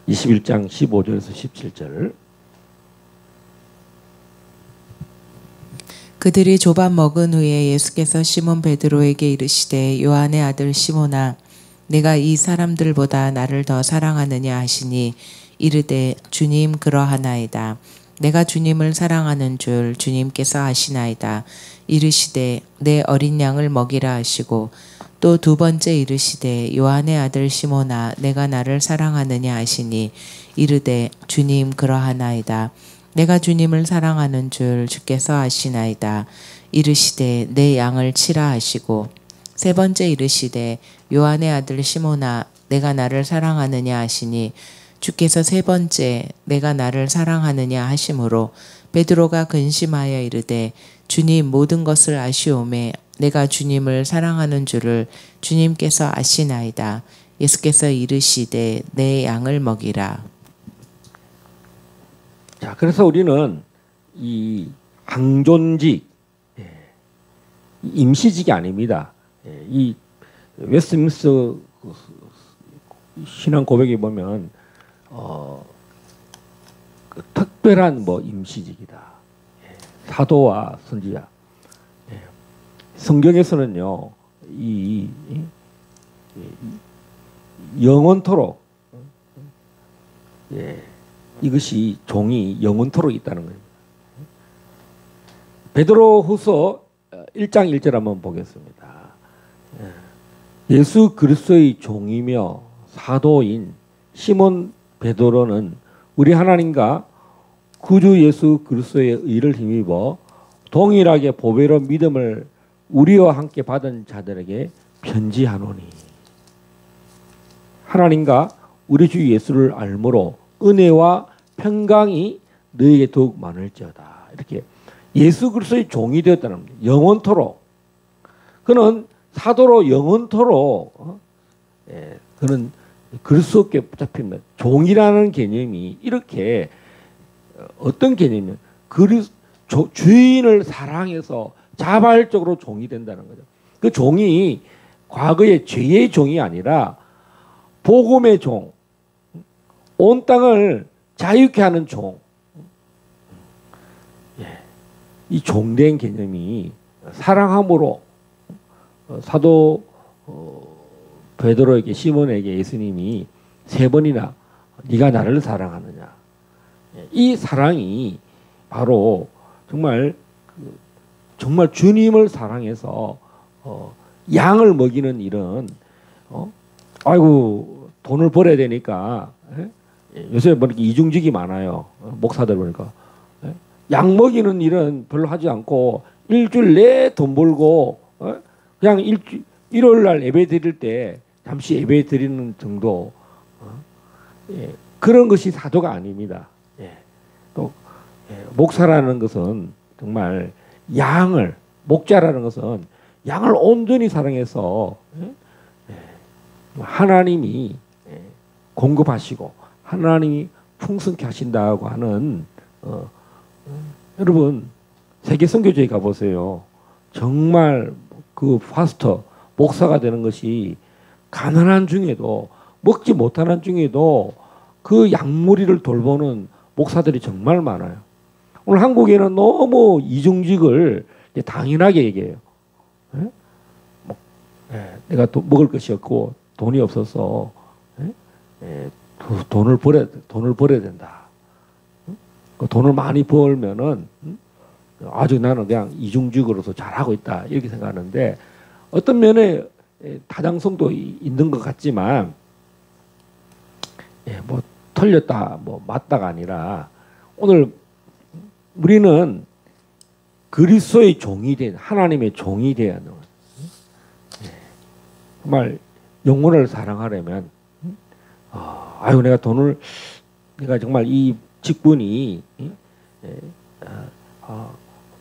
(21장) 15절에서 17절. 그들이 조반 먹은 후에 예수께서 시몬 베드로에게 이르시되 요한의 아들 시몬아 내가 이 사람들보다 나를 더 사랑하느냐 하시니 이르되 주님 그러하나이다. 내가 주님을 사랑하는 줄 주님께서 아시나이다. 이르시되 내 어린 양을 먹이라 하시고 또 두 번째 이르시되 요한의 아들 시몬아 내가 나를 사랑하느냐 하시니 이르되 주님 그러하나이다. 내가 주님을 사랑하는 줄 주께서 아시나이다. 이르시되 내 양을 치라 하시고 세 번째 이르시되 요한의 아들 시몬아 내가 나를 사랑하느냐 하시니 주께서 세 번째 내가 나를 사랑하느냐 하심으로 베드로가 근심하여 이르되 주님 모든 것을 아시오매 내가 주님을 사랑하는 줄을 주님께서 아시나이다. 예수께서 이르시되 내 양을 먹이라. 자, 그래서 우리는 이 항존직, 임시직이 아닙니다. 이 웨스트민스터 신앙 고백에 보면 그 특별한 임시직이다. 사도와 선지자. 성경에서는요, 이 영원토록 이것이 종이 영원토록 있다는 거예요. 베드로후서 1장 1절 한번 보겠습니다. 예수 그리스도의 종이며 사도인 시몬 베드로는 우리 하나님과 구주 예수 그리스도의 의를 힘입어 동일하게 보배로운 믿음을 우리와 함께 받은 자들에게 편지하노니 하나님과 우리 주 예수를 알므로 은혜와 평강이 너에게 더욱 많을지어다. 이렇게 예수 그리스도의 종이 되었다는 겁니다. 영원토록. 그는 사도로 영원토록 그는 그리스도께 붙잡힙니다. 종이라는 개념이 이렇게 어떤 개념이냐면 주인을 사랑해서 자발적으로 종이 된다는 거죠. 그 종이 과거의 죄의 종이 아니라 복음의 종, 온 땅을 자유케 하는 종. 이 종된 개념이 사랑함으로 사도 베드로에게 시몬에게 예수님이 3번이나 네가 나를 사랑하느냐. 이 사랑이 바로 정말 주님을 사랑해서 양을 먹이는 이런 아이고 돈을 벌어야 되니까 요새 뭐 이렇게 이중직이 많아요. 목사들 보니까 양 먹이는 일은 별로 하지 않고 일주일 내에 돈 벌고 그냥 일요일 날 예배 드릴 때 잠시 예배 드리는 정도 그런 것이 사도가 아닙니다. 또 목사라는 것은 정말 양을 목자라는 것은 양을 온전히 사랑해서 하나님이 공급하시고 하나님이 풍성케 하신다고 하는 여러분 세계 선교지에 가보세요. 정말 그 파스터 목사가 되는 것이 가난한 중에도 먹지 못하는 중에도 그 양무리를 돌보는 목사들이 정말 많아요. 오늘 한국에는 너무 이중직을 당연하게 얘기해요. 내가 먹을 것이 없고 돈이 없어서 돈을 벌어야 된다. 돈을 많이 벌면은 아주 나는 그냥 이중직으로서 잘하고 있다 이렇게 생각하는데 어떤 면에 타당성도 있는 것 같지만 뭐 틀렸다 뭐 맞다가 아니라 오늘 우리는 그리스도의 종이 된 하나님의 종이 되어야 하는 거예요. 정말 영혼을 사랑하려면 아유 내가 정말 이 직분이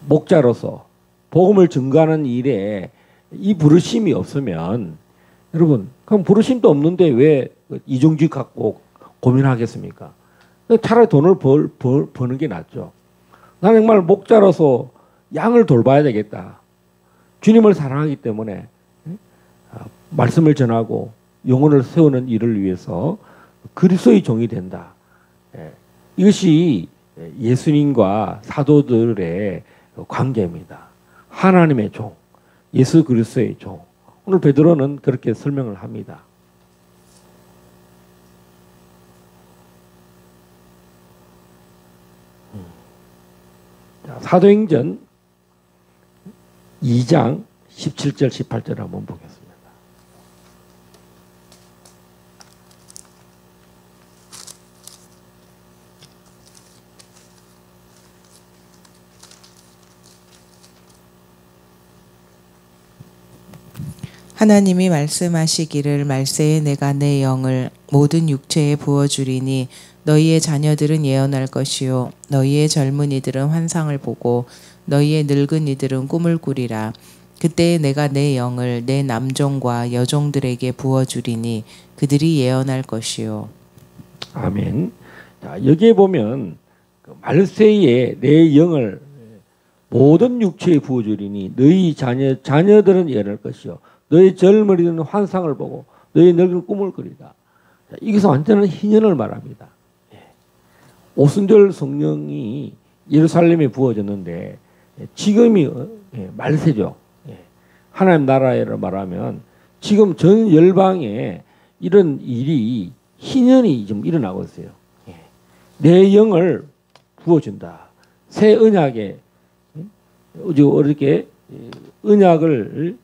목자로서 복음을 증거하는 일에 이 부르심이 없으면 여러분 그럼 부르심도 없는데 왜 이중직 갖고 고민하겠습니까? 차라리 돈을 버는 게 낫죠. 나는 정말 목자로서 양을 돌봐야 되겠다. 주님을 사랑하기 때문에 말씀을 전하고 영혼을 세우는 일을 위해서 그리스도의 종이 된다. 이것이 예수님과 사도들의 관계입니다. 하나님의 종, 예수 그리스도의 종. 오늘 베드로는 그렇게 설명을 합니다. 사도행전 2장 17절 18절 한번 보겠습니다. 하나님이 말씀하시기를 말세에 내가 내 영을 모든 육체에 부어주리니 너희의 자녀들은 예언할 것이요 너희의 젊은이들은 환상을 보고 너희의 늙은이들은 꿈을 꾸리라. 그때에 내가 내 영을 내 남종과 여종들에게 부어주리니 그들이 예언할 것이요. 아멘. 자, 여기에 보면 말세에 내 영을 모든 육체에 부어주리니 너희 자녀들은 예언할 것이요 너희 젊은이들은 환상을 보고 너희 늙은 꿈을 꾸리다. 이것은 완전한 희년을 말합니다. 오순절 성령이 예루살렘에 부어졌는데 지금이 말세죠. 하나님 나라를 말하면 지금 전 열방에 이런 일이 희년이 좀 일어나고 있어요. 내 영을 부어준다. 새 언약에 어저께 언약을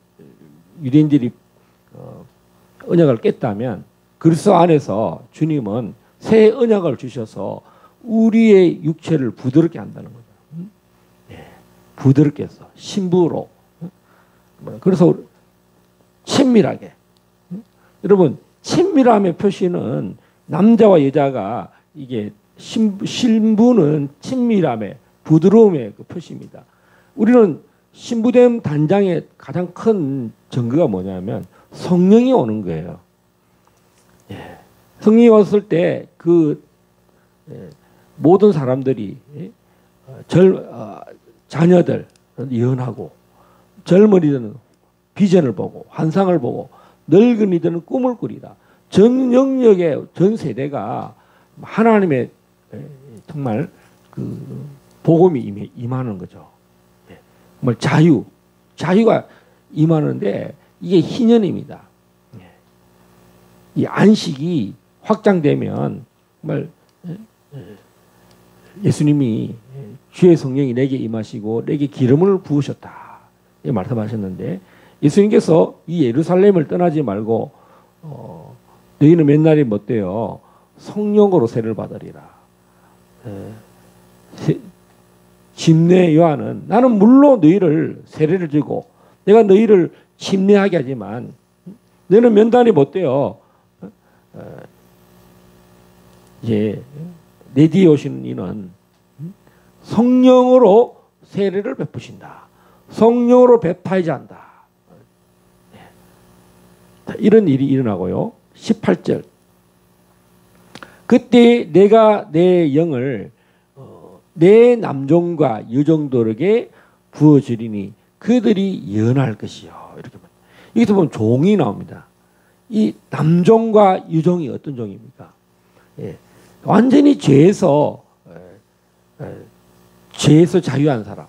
유대인들이 언약을 깼다면 그리스도 안에서 주님은 새 언약을 주셔서 우리의 육체를 부드럽게 한다는 거죠. 부드럽게 해서 신부로. 그래서 친밀하게. 여러분 친밀함의 표시는 남자와 여자가 이게 신부는 친밀함의 부드러움의 그 표시입니다. 우리는 신부됨 단장의 가장 큰 증거가 뭐냐면 성령이 오는 거예요. 성령이 왔을 때 그 모든 사람들이 자녀들 예언하고 젊은이들은 비전을 보고 환상을 보고 늙은이들은 꿈을 꾸리다. 전 영역의 전 세대가 하나님의 정말 그 복음이 임하는 거죠. 정말 자유가 임하는데 이게 희년입니다. 이 안식이 확장되면 정말 예수님이 주의 성령이 내게 임하시고 내게 기름을 부으셨다 이 말씀하셨는데 예수님께서 이 예루살렘을 떠나지 말고 너희는 맨날이 못되어 성령으로 세를 받으리라. 침례 요한은 나는 물론 너희를 세례를 주고 내가 너희를 침례하게 하지만 너는 면단이 못되어 이제 내 뒤에 오시는 이는 성령으로 세례를 베푸신다. 성령으로 배파이자한다. 이런 일이 일어나고요. 18절 그때 내가 내 영을 내 남종과 여종들에게 부어주리니 그들이 예언할 것이요. 이렇게 여기서 보면 종이 나옵니다. 이 남종과 여종이 어떤 종입니까? 완전히 죄에서 자유한 사람.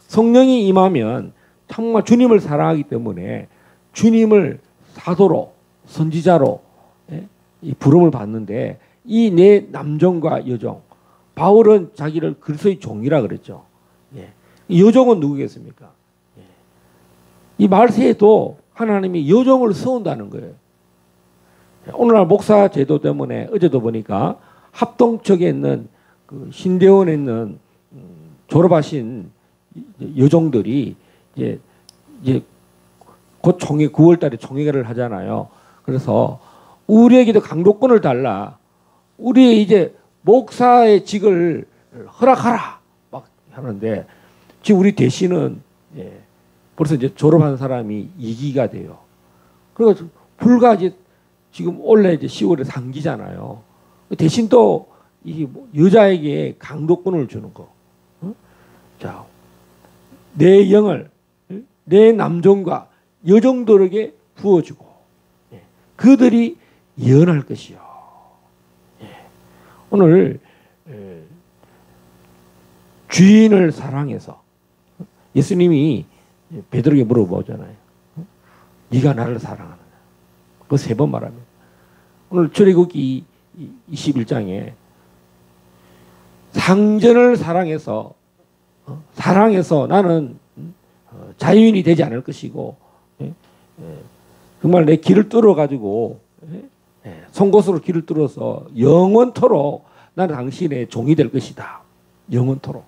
성령이 임하면 정말 주님을 사랑하기 때문에 주님을 사도로 선지자로 이 부름을 받는데 이 내 남종과 여종 바울은 자기를 그리스도의 종이라 그랬죠. 여종은 누구겠습니까? 이 말세에도 하나님이 여종을 세운다는 거예요. 오늘날 목사 제도 때문에 어제도 보니까 합동측에 있는 그 신대원에 있는 졸업하신 여종들이 이제 곧 9월달에 총회를 하잖아요. 그래서 우리에게도 강도권을 달라. 우리 이제 목사의 직을 허락하라 막 하는데 지금 우리 대신은 벌써 이제 졸업한 사람이 2기가 돼요. 그래서 불과 이제 지금 올해 이제 10월에 3기잖아요. 대신 또 이 여자에게 강도권을 주는 거. 자, 내 영을 내 남종과 여종들에게 부어주고 그들이 예언할 것이요. 오늘 주인을 사랑해서 예수님이 베드로에게 물어보잖아요. 네가 나를 사랑하느냐. 그거 3번 말합니다. 오늘 출애굽기 21장에 상전을 사랑해서 나는 자유인이 되지 않을 것이고 정말 내 길을 뚫어 가지고 송곳으로 길을 뚫어서 영원토록 나는 당신의 종이 될 것이다. 영원토록.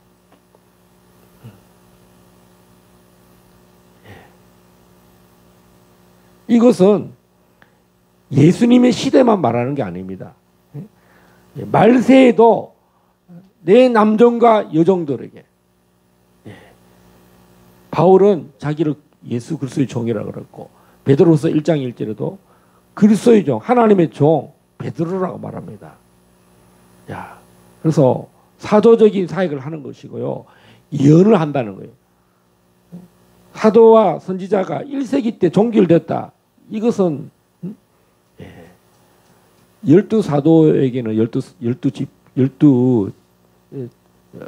이것은 예수님의 시대만 말하는 게 아닙니다. 말세에도 내 남종과 여종들에게 바울은 자기를 예수 그리스도의 종이라고 그랬고 베드로서 1장 1절에도 그리스도의 종, 하나님의 종 베드로라고 말합니다. 야, 그래서 사도적인 사역을 하는 것이고요. 예언을 한다는 거예요. 사도와 선지자가 1세기 때 종결됐다. 이것은 12사도에게는 12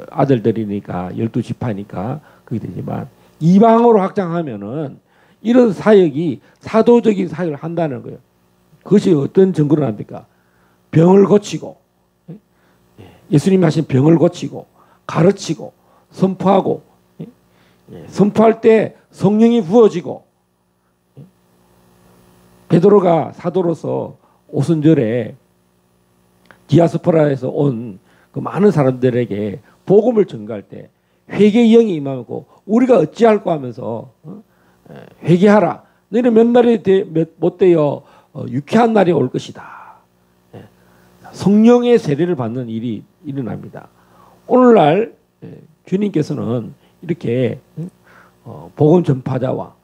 아들들이니까 12지파니까 그게 되지만 이방으로 확장하면은 이런 사역이 사도적인 사역을 한다는 거예요. 그것이 어떤 증거를 합니까? 병을 고치고 예수님이 하신 병을 고치고 가르치고 선포하고 선포할 때 성령이 부어지고 베드로가 사도로서 오순절에 디아스포라에서 온 그 많은 사람들에게 복음을 전가할 때 회개의 영이 임하고 우리가 어찌할까 하면서 회개하라. 너희는 몇 날이 못 되어 유쾌한 날이 올 것이다. 성령의 세례를 받는 일이 일어납니다. 오늘날 주님께서는 이렇게 복음 전파자와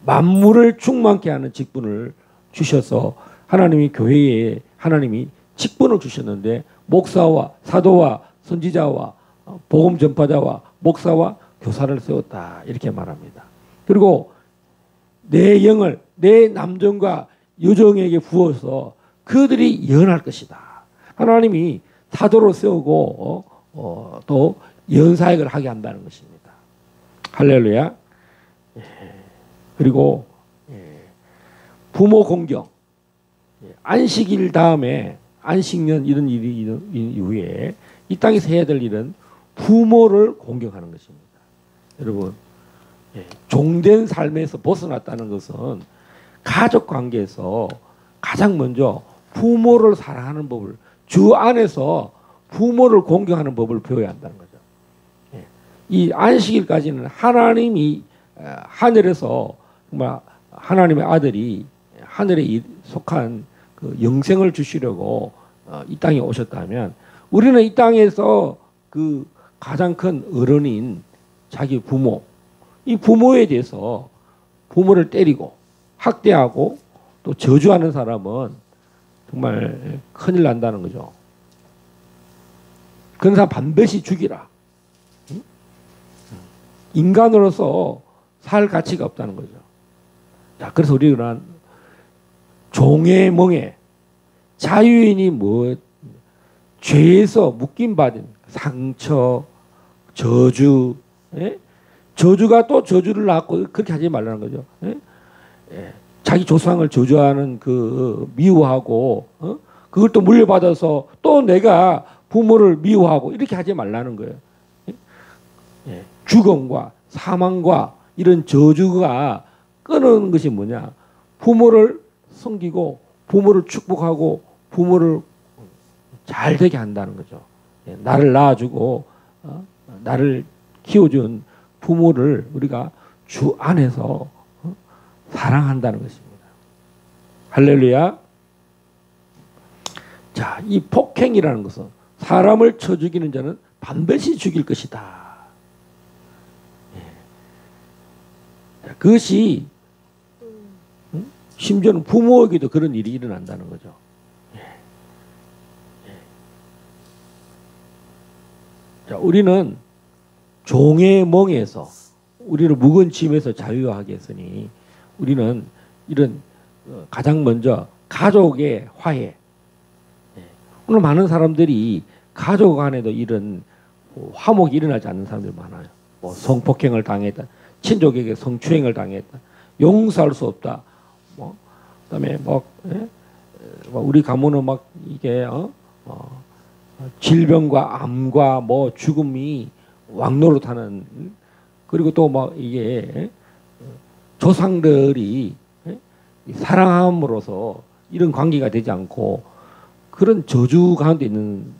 만물을 충만케 하는 직분을 주셔서 하나님이 교회에 하나님이 직분을 주셨는데 목사와 사도와 선지자와 복음 전파자와 목사와 교사를 세웠다 이렇게 말합니다. 그리고 내 영을 내 남종과 여종에게 부어서 그들이 예언할 것이다. 하나님이 사도로 세우고 또 연사역을 하게 한다는 것입니다. 할렐루야. 그리고 부모 공경. 안식일 다음에 안식년 이런 일이 이후에 이 땅에서 해야 될 일은 부모를 공경하는 것입니다. 여러분, 종된 삶에서 벗어났다는 것은 가족 관계에서 가장 먼저 부모를 사랑하는 법을, 주 안에서 부모를 공경하는 법을 배워야 한다는 거죠. 이 안식일까지는 하나님이 하늘에서 정말 하나님의 아들이 하늘에 속한 그 영생을 주시려고 이 땅에 오셨다면, 우리는 이 땅에서 그 가장 큰 어른인 자기 부모, 이 부모에 대해서 부모를 때리고 학대하고 또 저주하는 사람은 정말 큰일 난다는 거죠. 그런 사람 반드시 죽이라. 인간으로서 살 가치가 없다는 거죠. 자, 그래서 우리는 종의 멍에 자유인이 뭐 죄에서 묶임받은 상처, 저주, 저주가 또 저주를 낳고 그렇게 하지 말라는 거죠. 자기 조상을 저주하는 그 미워하고 그걸 또 물려받아서 또 내가 부모를 미워하고 이렇게 하지 말라는 거예요. 죽음과 사망과 이런 저주가 끊는 것이 뭐냐? 부모를 섬기고 부모를 축복하고 부모를 잘 되게 한다는 거죠. 나를 낳아주고 나를 키워준 부모를 우리가 주 안에서 사랑한다는 것입니다. 할렐루야. 자, 이 폭행이라는 것은 사람을 쳐 죽이는 자는 반드시 죽일 것이다. 그것이 심지어는 부모에게도 그런 일이 일어난다는 거죠. 자, 우리는 종의 멍에서, 우리를 묵은 짐에서 자유하게 했으니 우리는 이런 가장 먼저 가족의 화해. 오늘 많은 사람들이 가족 간에도 이런 화목이 일어나지 않는 사람들이 많아요. 뭐 성폭행을 당했다, 친족에게 성추행을 당했다, 용서할 수 없다. 뭐 그다음에 우리 가문은 막 이게 질병과 암과 뭐 죽음이 왕노릇하는, 그리고 또 막 이게 조상들이 사랑함으로써 이런 관계가 되지 않고 그런 저주 가운데 있는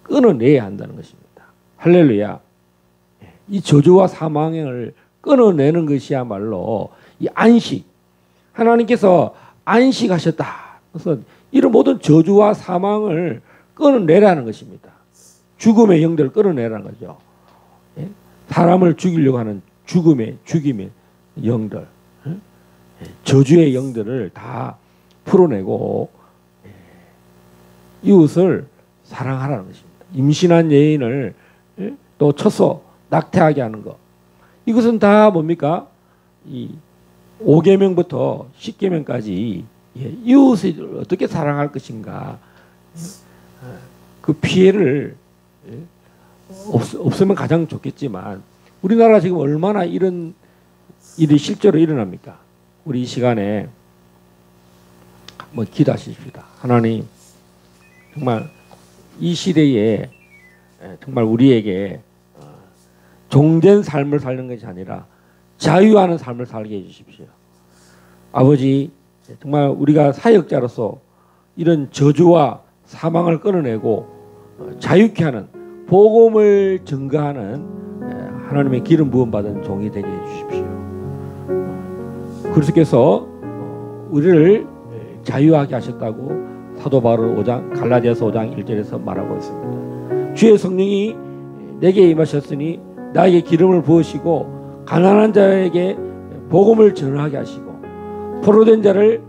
끊어내야 한다는 것입니다. 할렐루야. 이 저주와 사망을 끊어내는 것이야말로 이 안식, 하나님께서 안식하셨다. 그래서 이런 모든 저주와 사망을 끊어내라는 것입니다. 죽음의 영들을 끊어내라는 거죠. 사람을 죽이려고 하는 죽임의 영들, 저주의 영들을 다 풀어내고 이웃을 사랑하라는 것입니다. 임신한 여인을 또 쳐서 낙태하게 하는 것, 이것은 다 뭡니까? 이 5계명부터 10계명까지 이웃을 어떻게 사랑할 것인가, 그 피해를 없으면 가장 좋겠지만 우리나라 지금 얼마나 이런 일이 실제로 일어납니까? 우리 이 시간에 한번 기도하십시다. 하나님, 정말 이 시대에 정말 우리에게 종된 삶을 사는 것이 아니라 자유하는 삶을 살게 해주십시오. 아버지, 정말 우리가 사역자로서 이런 저주와 사망을 끊어내고 자유케 하는, 복음을 증거하는 하나님의 기름 부음 받은 종이 되게 해주십시오. 그리스도께서 우리를 자유하게 하셨다고 사도 바울 5장 갈라디아서 5장 1절에서 말하고 있습니다. 주의 성령이 내게 임하셨으니 나에게 기름을 부으시고 가난한 자에게 복음을 전하게 하시고 포로된 자를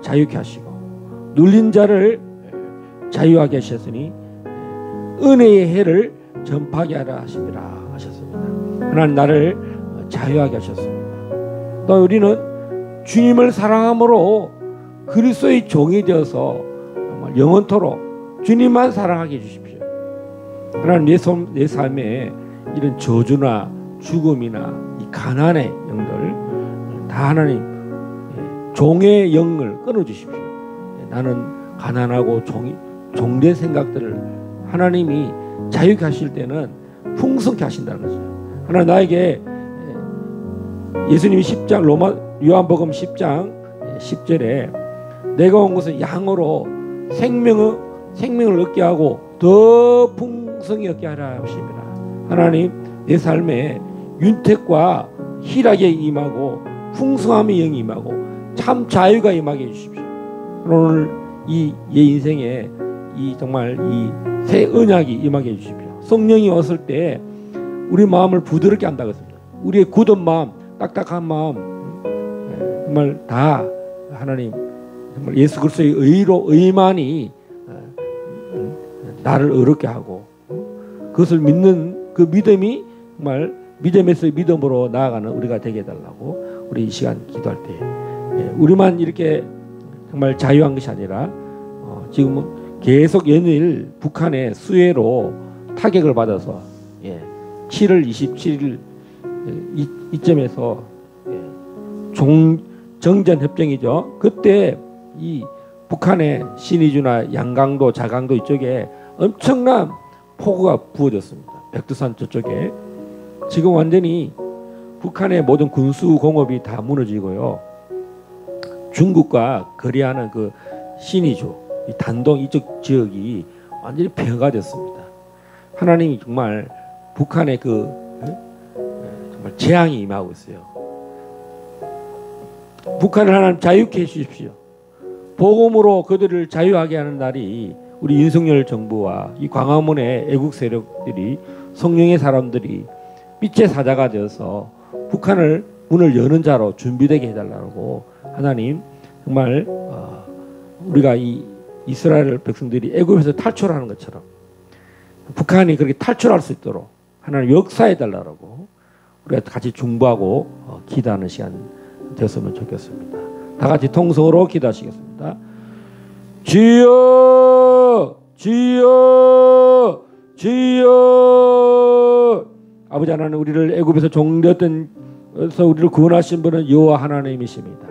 자유케 하시고 눌린 자를 자유하게 하셨으니 은혜의 해를 전파하게 하라 하십니다 하셨습니다. 하나님, 나를 자유하게 하셨습니다. 또 우리는 주님을 사랑함으로 그리스도의 종이 되어서 영원토록 주님만 사랑하게 해주십시오. 하나님 내 삶에 이런 저주나 죽음이나 이 가난의 영들 다 하나님 종의 영을 끊어주십시오. 나는 가난하고 종된 생각들을 하나님이 자유케 하실 때는 풍성케 하신다는 거죠. 하나님 나에게 예수님이 10장 요한복음 10장 10절에 내가 온 것은 양으로 생명을 얻게 하고 더 풍성히 얻게 하라 하십니다. 하나님 내 삶에 윤택과 희락이 임하고 풍성함의 영이 임하고 참 자유가 임하게 해주십시오. 오늘 이 인생에 정말 이 새 언약이 임하게 해주십시오. 성령이 왔을 때 우리 마음을 부드럽게 한다고 했습니다. 우리의 굳은 마음, 딱딱한 마음 정말 다 하나님 정말 예수 그리스도의 의만이 나를 어렵게 하고 그것을 믿는 그 믿음이 정말 믿음에서 믿음으로 나아가는 우리가 되게 해달라고 우리 이 시간 기도할 때 우리만 이렇게 정말 자유한 것이 아니라 지금은 계속 연일 북한의 수해로 타격을 받아서 7월 27일 이점에서 정전협정이죠. 그때 이 북한의 신의주나 양강도 자강도 이쪽에 엄청난 폭우가 부어졌습니다. 백두산 저쪽에 지금 완전히 북한의 모든 군수 공업이 다 무너지고요. 중국과 거래하는 그 신의주 이 단동 이쪽 지역이 완전히 폐허가 됐습니다. 하나님이 정말 북한의 정말 재앙이 임하고 있어요. 북한을 하나님 자유케 해주십시오. 복음으로 그들을 자유하게 하는 날이 우리 윤석열 정부와 이 광화문의 애국 세력들이 성령의 사람들이 빛의 사자가 되어서 북한을 문을 여는 자로 준비되게 해달라고 하나님 정말 우리가 이 이스라엘 백성들이 애굽에서 탈출하는 것처럼 북한이 그렇게 탈출할 수 있도록 하나님 역사해 달라고 우리가 같이 중보하고 기도하는 시간 되었으면 좋겠습니다. 다 같이 통성으로 기도하시겠습니다. 주여 주여 주여. 아버지 하나님 우리를 애굽에서 종되었던 에서 우리를 구원하신 분은 여호와 하나님이십니다.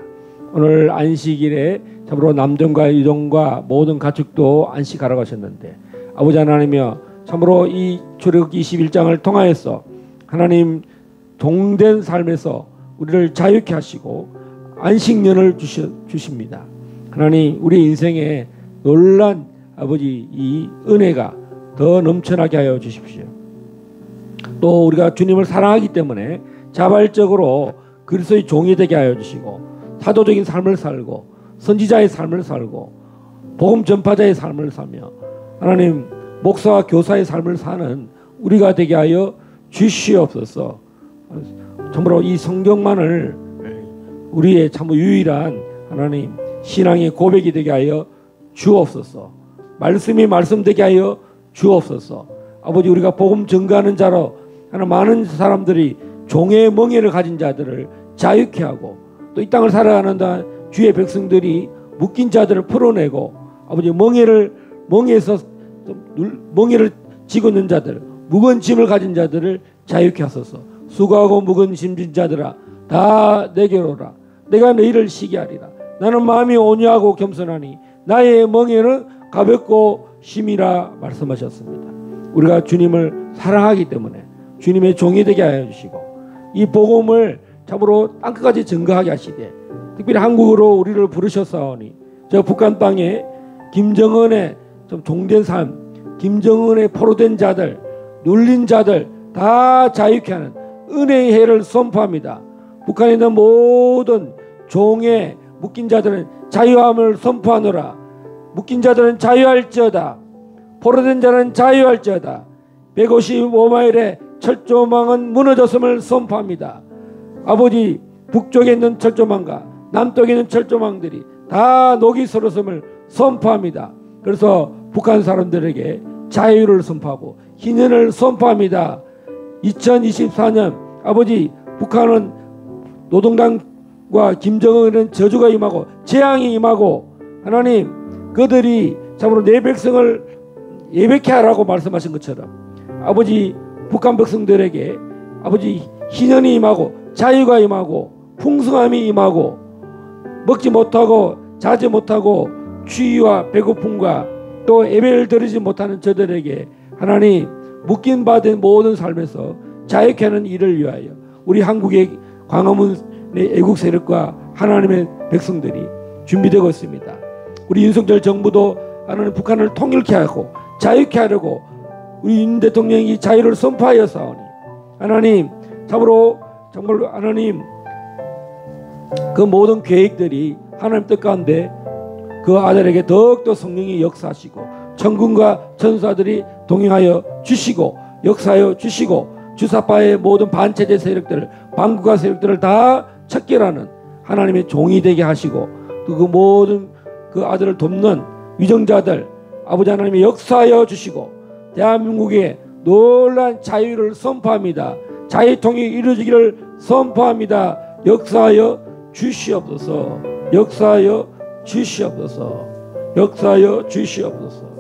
오늘 안식일에 참으로 남정과 여종과 모든 가축도 안식하러 가셨는데 아버지 하나님이여 참으로 이 출애굽기 21장을 통하여서 하나님 동된 삶에서 우리를 자유케 하시고 안식년을 주십니다. 하나님 우리 인생에 놀란 아버지 이 은혜가 더 넘쳐나게 하여 주십시오. 또 우리가 주님을 사랑하기 때문에 자발적으로 그리스도의 종이 되게 하여 주시고 사도적인 삶을 살고 선지자의 삶을 살고 복음 전파자의 삶을 살며 하나님 목사와 교사의 삶을 사는 우리가 되게 하여 주시옵소서. 참으로 이 성경만을 우리의 참 유일한 하나님 신앙의 고백이 되게 하여 주옵소서. 말씀이 말씀되게 하여 주옵소서. 아버지 우리가 복음 전가하는 자로 하나 많은 사람들이 종의 멍에를 가진 자들을 자유케 하고 또 이 땅을 살아가는 주의 백성들이 묶인 자들을 풀어내고 아버지 멍에서 멍에를 쥐고 있는 자들 무거운 짐을 가진 자들을 자유케 하소서. 수고하고 무거운 짐진 자들아 다 내게로 오라. 내가 너희를 쉬게 하리라. 나는 마음이 온유하고 겸손하니 나의 멍에는 가볍고 심이라 말씀하셨습니다. 우리가 주님을 사랑하기 때문에 주님의 종이 되게 하여 주시고 이 복음을 참으로 땅끝까지 증거하게 하시되 특별히 한국으로 우리를 부르셨사오니 저 북한 땅에 김정은의 좀 종된 삶 김정은의 포로된 자들 눌린 자들 다 자유케 하는 은혜의 해를 선포합니다. 북한에 있는 모든 종에 묶인 자들은 자유함을 선포하노라. 묶인 자들은 자유할지어다. 포로된 자는 자유할지어다. 155마일의 철조망은 무너졌음을 선포합니다. 아버지 북쪽에 있는 철조망과 남쪽에 있는 철조망들이 다 녹이 슬었음을 선포합니다. 그래서 북한 사람들에게 자유를 선포하고 희년을 선포합니다. 2024년 아버지 북한은 노동당과 김정은은 저주가 임하고 재앙이 임하고 하나님 그들이 참으로 내 백성을 예배케 하라고 말씀하신 것처럼 아버지 북한 백성들에게 아버지 희년이 임하고 자유가 임하고 풍성함이 임하고 먹지 못하고 자지 못하고 추위와 배고픔과 또 예배를 드리지 못하는 저들에게 하나님 묶임 받은 모든 삶에서 자유케 하는 일을 위하여 우리 한국의 광화문의 애국 세력과 하나님의 백성들이 준비되고 있습니다. 우리 윤석열 정부도 하나님 북한을 통일케 하고 자유케 하려고 우리 윤 대통령이 자유를 선포하여 싸우니 하나님 참으로 정말 하나님 그 모든 계획들이 하나님 뜻 가운데 그 아들에게 더욱더 성령이 역사하시고 천군과 천사들이 동행하여 주시고 역사하여 주시고 주사파의 모든 반체제 세력들을 반국가 세력들을 다 척결하는 하나님의 종이 되게 하시고 또 그 모든 그 아들을 돕는 위정자들 아버지 하나님이 역사하여 주시고 대한민국에 놀라운 자유를 선포합니다. 자유통일이 이루어지기를 선포합니다. 역사하여 주시옵소서. 역사하여 주시옵소서. 역사하여 주시옵소서.